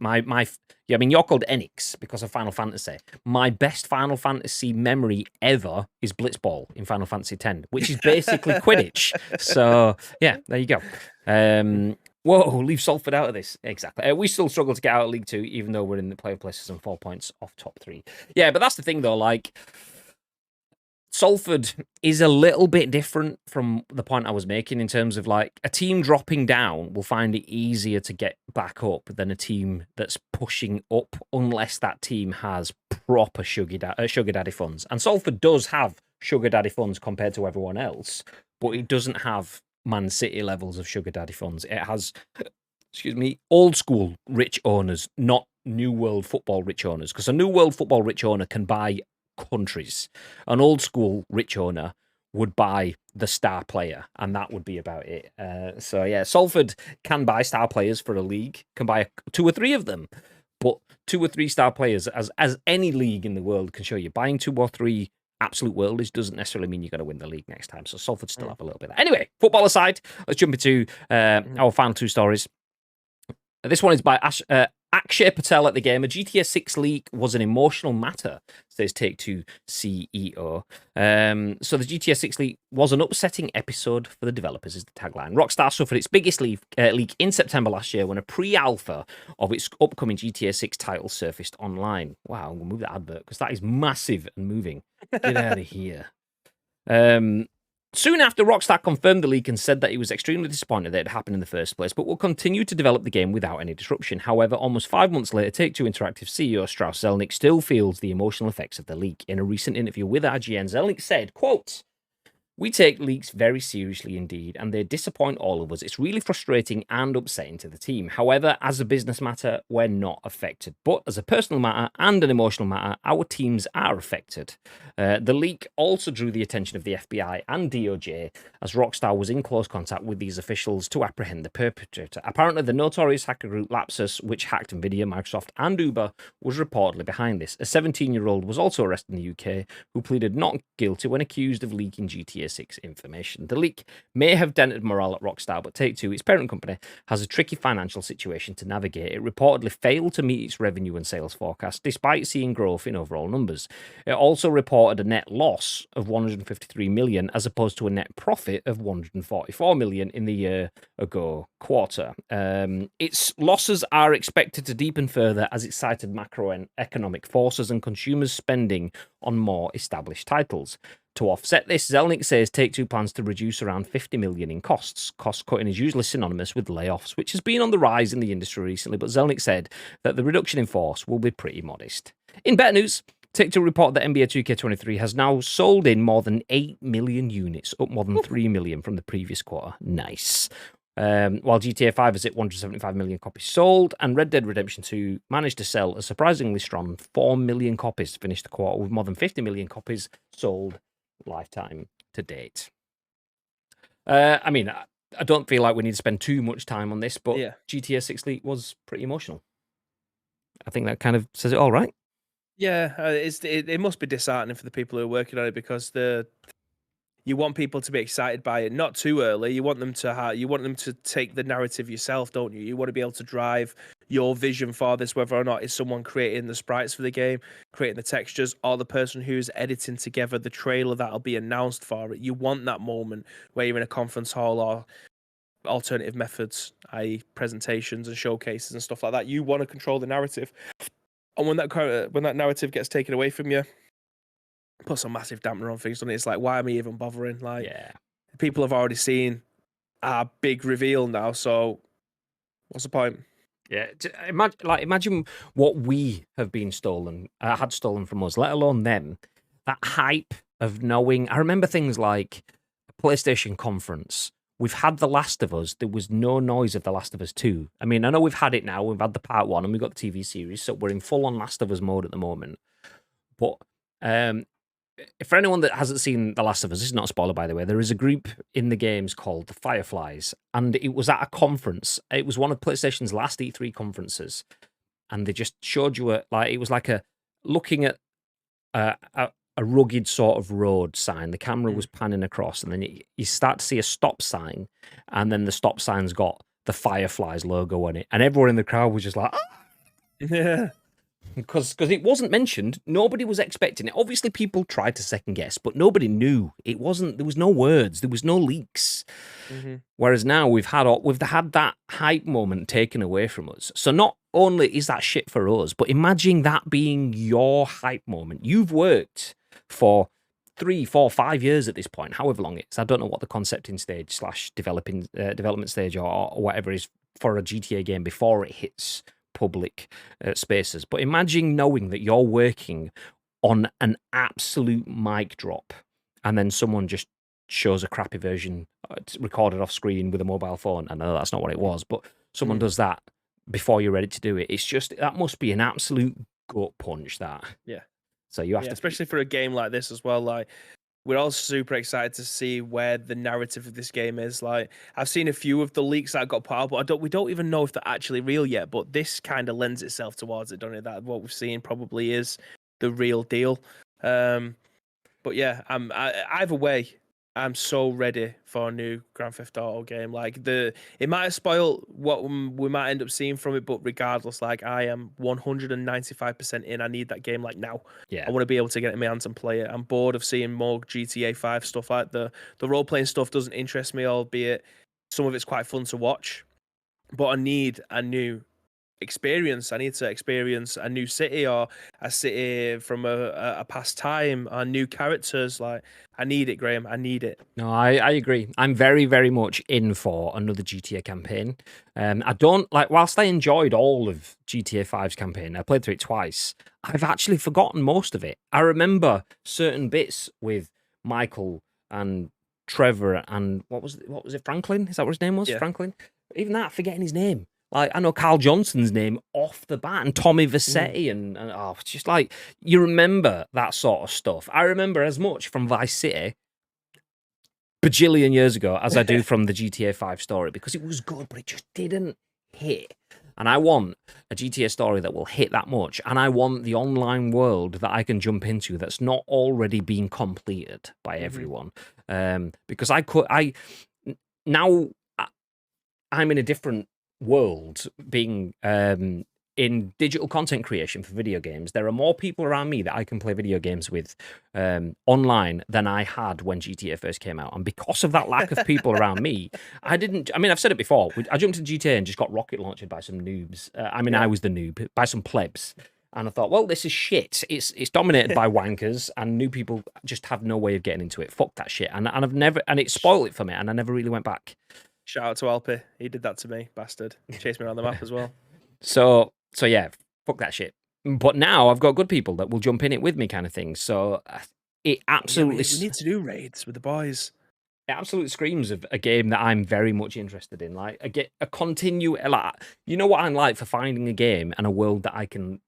you're called Enix because of Final Fantasy. My best Final Fantasy memory ever is Blitzball in Final Fantasy X, which is basically Quidditch. So, yeah, there you go. Whoa, leave Salford out of this. Exactly. We still struggle to get out of League 2, even though we're in the playoff places and 4 points off top 3. Yeah, but that's the thing, though, like, Salford is a little bit different from the point I was making in terms of, like, a team dropping down will find it easier to get back up than a team that's pushing up unless that team has proper sugar daddy funds. And Salford does have sugar daddy funds compared to everyone else, but it doesn't have Man City levels of sugar daddy funds. It has, old school rich owners, not New World Football rich owners, because a New World Football rich owner can buy countries. An old school rich owner would buy the star player, and that would be about it. So yeah, Salford can buy star players for a league, can buy 2 or 3 of them, but 2 or 3 star players, as any league in the world can show you, buying 2 or 3 absolute worldies doesn't necessarily mean you're going to win the league next time. So Salford still have a little bit of that. Anyway, football aside, let's jump into our final 2 stories. This one is by AKSHAY PATEL at the game. A GTA 6 leak was an emotional matter, says Take-Two CEO. So the GTA 6 leak was an upsetting episode for the developers, is the tagline. Rockstar suffered its biggest leak in September last year when a pre-alpha of its upcoming GTA 6 title surfaced online. Wow, we'll move that advert because that is massive and moving. Get out of here. Soon after, Rockstar confirmed the leak and said that he was extremely disappointed that it happened in the first place, but will continue to develop the game without any disruption. However, almost 5 months later, Take-Two Interactive CEO Strauss Zelnick still feels the emotional effects of the leak. In a recent interview with IGN, Zelnick said, quote, "We take leaks very seriously indeed, and they disappoint all of us. It's really frustrating and upsetting to the team. However, as a business matter, we're not affected. But as a personal matter and an emotional matter, our teams are affected." The leak also drew the attention of the FBI and DOJ, as Rockstar was in close contact with these officials to apprehend the perpetrator. Apparently, the notorious hacker group Lapsus, which hacked Nvidia, Microsoft, and Uber, was reportedly behind this. A 17-year-old was also arrested in the UK, who pleaded not guilty when accused of leaking GTA 6 information. The leak may have dented morale at Rockstar, but Take-Two, its parent company, has a tricky financial situation to navigate. It reportedly failed to meet its revenue and sales forecast, despite seeing growth in overall numbers. It also reported a net loss of $153 million, as opposed to a net profit of $144 million in the year-ago quarter. Its losses are expected to deepen further as it cited macroeconomic forces and consumers spending on more established titles. To offset this, Zelnick says Take-Two plans to reduce around $50 million in costs. Cost cutting is usually synonymous with layoffs, which has been on the rise in the industry recently, but Zelnick said that the reduction in force will be pretty modest. In better news, Take-Two reported that NBA 2K23 has now sold in more than 8 million units, up more than 3 million from the previous quarter. Nice. While GTA 5 has hit 175 million copies sold, and Red Dead Redemption 2 managed to sell a surprisingly strong 4 million copies to finish the quarter, with more than 50 million copies sold lifetime to date. I mean, I don't feel like we need to spend too much time on this, but GTA 6 leak was pretty emotional. I think that kind of says it all, right? Yeah, it must be disheartening for the people who are working on it, because you want people to be excited by it, not too early. You want them to take the narrative yourself, don't you? You want to be able to drive your vision for this, whether or not it's someone creating the sprites for the game, creating the textures, or the person who's editing together the trailer that'll be announced for it. You want that moment where you're in a conference hall or alternative methods, i.e. presentations and showcases and stuff like that. You want to control the narrative. And when that narrative gets taken away from you, puts a massive dampener on things, doesn't it? It's like, why am I even bothering? Like, people have already seen our big reveal now, so what's the point? Yeah, imagine what we have been had stolen from us, let alone them. That hype of knowing. I remember things like a PlayStation conference. We've had The Last of Us. There was no noise of The Last of Us 2. I mean, I know we've had it now. We've had the part 1 and we've got the TV series, so we're in full-on Last of Us mode at the moment. But for anyone that hasn't seen The Last of Us, this is not a spoiler, by the way, there is a group in the games called the Fireflies, and it was at a conference. It was one of PlayStation's last E3 conferences, and they just showed you it was like looking at a rugged sort of road sign. The camera was panning across, and then you start to see a stop sign, and then the stop sign's got the Fireflies logo on it, and everyone in the crowd was just like, ah! Yeah. Because it wasn't mentioned, nobody was expecting it. Obviously, people tried to second guess, but nobody knew. It wasn't. There was no words. There was no leaks. Whereas now we've had that hype moment taken away from us. So not only is that shit for us, but imagine that being your hype moment. You've worked for 3, 4, 5 years at this point, however long it is. I don't know what the concepting stage / development stage or whatever is for a GTA game before it hits public spaces. But imagine knowing that you're working on an absolute mic drop, and then someone just shows a crappy version recorded off screen with a mobile phone. I know that's not what it was, but someone does that before you're ready to do it. It's just, that must be an absolute gut punch, that. Yeah. So you have to, especially for a game like this as well. Like, we're all super excited to see where the narrative of this game is. Like, I've seen a few of the leaks that got put out, but we don't even know if they're actually real yet. But this kind of lends itself towards it, don't it? That what we've seen probably is the real deal. But yeah, either way, I'm so ready for a new Grand Theft Auto game. Like, it might have spoiled what we might end up seeing from it, but regardless, like, I am 195% in. I need that game like now. Yeah. I want to be able to get it in my hands and play it. I'm bored of seeing more GTA 5 stuff. Like, the role playing stuff doesn't interest me, albeit some of it's quite fun to watch. But I need a new experience. I need to experience a new city, or a city from a past time, or new characters. Like, I need it, Graham. I need it. No, I agree. I'm very, very much in for another GTA campaign. I don't, like, whilst I enjoyed all of GTA 5's campaign, I played through it twice, I've actually forgotten most of it. I remember certain bits with Michael and Trevor and what was it, Franklin? Is that what his name was? Yeah. Franklin? Even that, forgetting his name. Like, I know Carl Johnson's name off the bat, and Tommy Vercetti, and it's just like, you remember that sort of stuff. I remember as much from Vice City bajillion years ago as I do from the GTA 5 story, because it was good, but it just didn't hit. And I want a GTA story that will hit that much, and I want the online world that I can jump into that's not already been completed by everyone. Because now I'm in a different world, being in digital content creation for video games. There are more people around me that I can play video games with online than I had when GTA first came out. And because of that lack of people around me, I've said it before, I jumped into GTA and just got rocket launched by some noobs. I was the noob, by some plebs. And I thought, well, this is shit. It's dominated by wankers, and new people just have no way of getting into it. Fuck that shit. And it spoiled it for me, and I never really went back. Shout out to Alpi. He did that to me, bastard. Chased me around the map as well. So yeah, fuck that shit. But now I've got good people that will jump in it with me, kind of thing. So it absolutely. We need to do raids with the boys. It absolutely screams of a game that I'm very much interested in. Like you know what I'm like for finding a game and a world that I can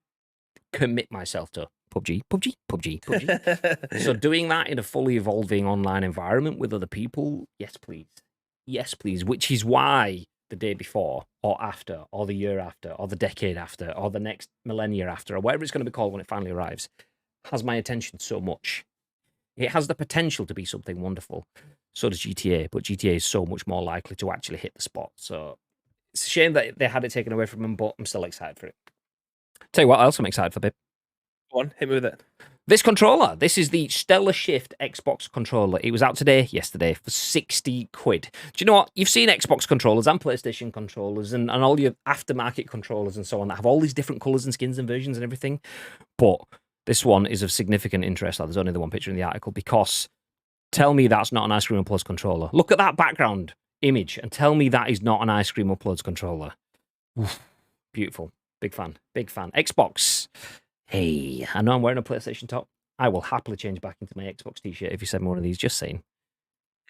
commit myself to. PUBG. So doing that in a fully evolving online environment with other people, yes, please. Yes, please. Which is why the day before or after or the year after or the decade after or the next millennia after or whatever it's going to be called when it finally arrives has my attention so much. It has the potential to be something wonderful. So does GTA, but GTA is so much more likely to actually hit the spot. So it's a shame that they had it taken away from them, but I'm still excited for it. Tell you what else I'm excited for, babe. Go on, hit me with it. This controller. This is the Stellar Shift Xbox controller. It was out yesterday, for 60 quid. Do you know what? You've seen Xbox controllers and PlayStation controllers and all your aftermarket controllers and so on that have all these different colours and skins and versions and everything. But this one is of significant interest. There's only the one picture in the article because tell me that's not an Ice Cream Uploads controller. Look at that background image and tell me that is not an Ice Cream Uploads controller. Oof, beautiful. Big fan. Xbox. Hey, I know I'm wearing a PlayStation top. I will happily change back into my Xbox t-shirt if you send me one of these. Just saying.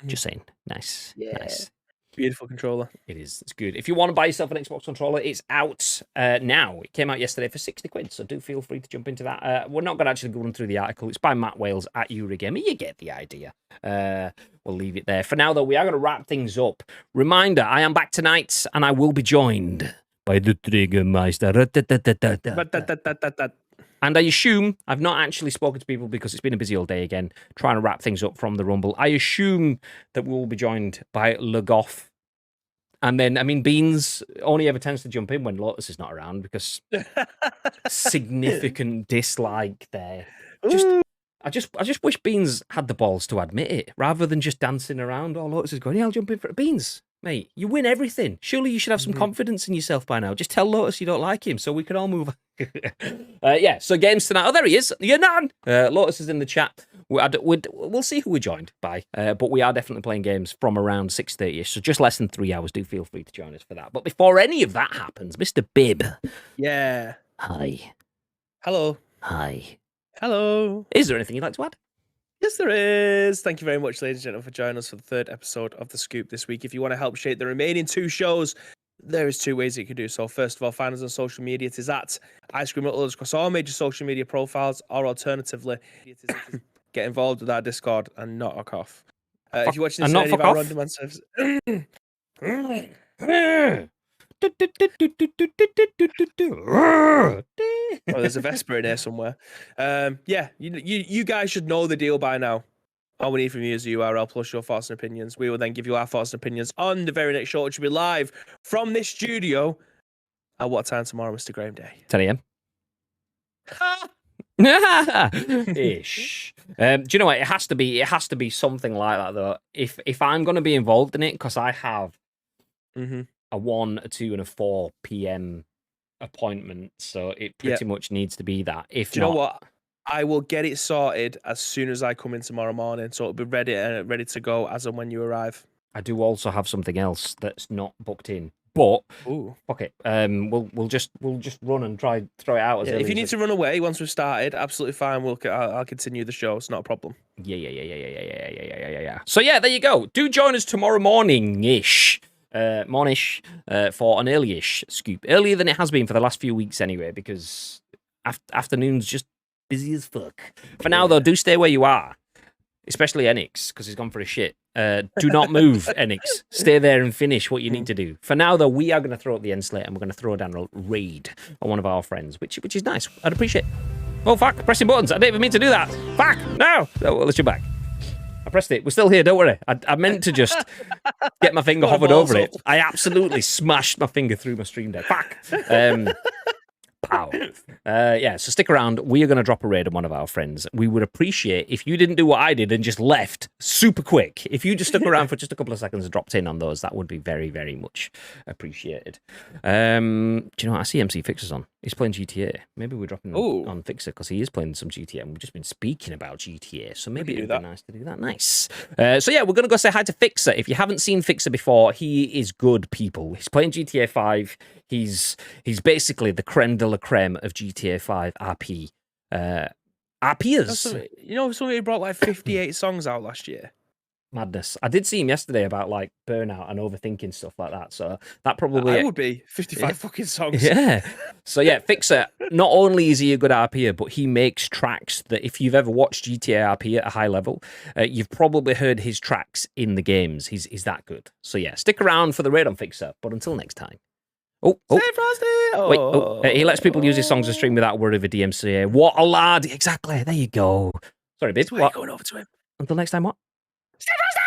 Just saying. Nice. Yeah. Nice. Beautiful controller. It is. It's good. If you want to buy yourself an Xbox controller, it's out now. It came out yesterday for 60 quid, so do feel free to jump into that. We're not going to actually go run through the article. It's by Matt Wales at Eurogamer. You get the idea. We'll leave it there. For now, though, we are going to wrap things up. Reminder, I am back tonight, and I will be joined by the Triggermeister. And I assume, I've not actually spoken to people because it's been a busy all day again, trying to wrap things up from the Rumble. I assume that we will be joined by Legoff. And then, I mean, Beans only ever tends to jump in when Lotus is not around because significant dislike there. I just wish Beans had the balls to admit it rather than just dancing around. Oh, Lotus is going, yeah, I'll jump in for Beans. Mate, you win everything. Surely you should have some confidence in yourself by now. Just tell Lotus you don't like him so we can all move on. Yeah, so games tonight. Oh, there he is. You're none. Lotus is in the chat. We'll see who we're joined by. But we are definitely playing games from around 6:30ish. So just less than 3 hours. Do feel free to join us for that. But before any of that happens, Mr. Bibb. Yeah. Hi. Hello. Hi. Hello. Is there anything you'd like to add? Yes, there is. Thank you very much, ladies and gentlemen, for joining us for the third episode of The Scoop this week. If you want to help shape the remaining 2 shows, there is 2 ways you can do so. First of all, find us on social media. It is at Ice Cream Uploads across all major social media profiles, or alternatively, get involved with our Discord and not fuck off. If you're watching this on any of our on-demand services... Oh, there's a Vesper in here somewhere. Yeah, you guys should know the deal by now. All we need from you is the URL plus your thoughts and opinions. We will then give you our thoughts and opinions on the very next show, which will be live from this studio. At what time tomorrow, Mr. Graham Day? 10 a.m. Ish. Do you know what? It has to be something like that though. If I'm going to be involved in it, because I have a 1, a 2, and a 4 p.m. appointment, so it pretty much needs to be that. If do you know what? I will get it sorted as soon as I come in tomorrow morning, so it'll be ready to go as and when you arrive. I do also have something else that's not booked in, but okay, we'll just run and try throw it out. If you need to run away once we've started, absolutely fine. I'll continue the show. It's not a problem. Yeah. So yeah, there you go. Do join us tomorrow morning-ish. Mornish for an early-ish scoop. Earlier than it has been for the last few weeks anyway, because afternoon's just busy as fuck. For now, though, do stay where you are, especially Enix, because he's gone for a shit. Do not move, Enix. Stay there and finish what you need to do. For now, though, we are going to throw up the end slate and we're going to throw down a raid on one of our friends, which is nice. I'd appreciate it. Oh, fuck, pressing buttons. I didn't even mean to do that. Fuck, no. Oh, well, let's jump back. I pressed it. We're still here, don't worry. I meant to just get my finger hovered over it. I absolutely smashed my finger through my stream deck. Fuck. Pow. Yeah, so stick around. We are going to drop a raid on one of our friends. We would appreciate if you didn't do what I did and just left super quick. If you just stuck around for just a couple of seconds and dropped in on those, that would be very, very much appreciated. Do you know what? I see MC Fixer's on. He's playing GTA. Maybe we're dropping on Fixer because he is playing some GTA and we've just been speaking about GTA. So maybe it would be nice to do that. Nice. So yeah, we're going to go say hi to Fixer. If you haven't seen Fixer before, he is good, people. He's playing GTA 5. He's basically the creme de la creme of GTA 5 RP. RPers. You know, somebody brought like 58 songs out last year. Madness. I did see him yesterday about like burnout and overthinking stuff like that. So that probably I would be 55 fucking songs. Yeah. So yeah, Fixer. Not only is he a good RPer, but he makes tracks that if you've ever watched GTA RP at a high level, you've probably heard his tracks in the games. He's that good. So yeah, stick around for the raid on Fixer. But until next time. Oh. Stay frosty. Wait. He lets people use his songs to stream without worry of a DMCA. What a lad! Exactly. There you go. Sorry, babe. What? Going over to him. Until next time. What? Stay frosty.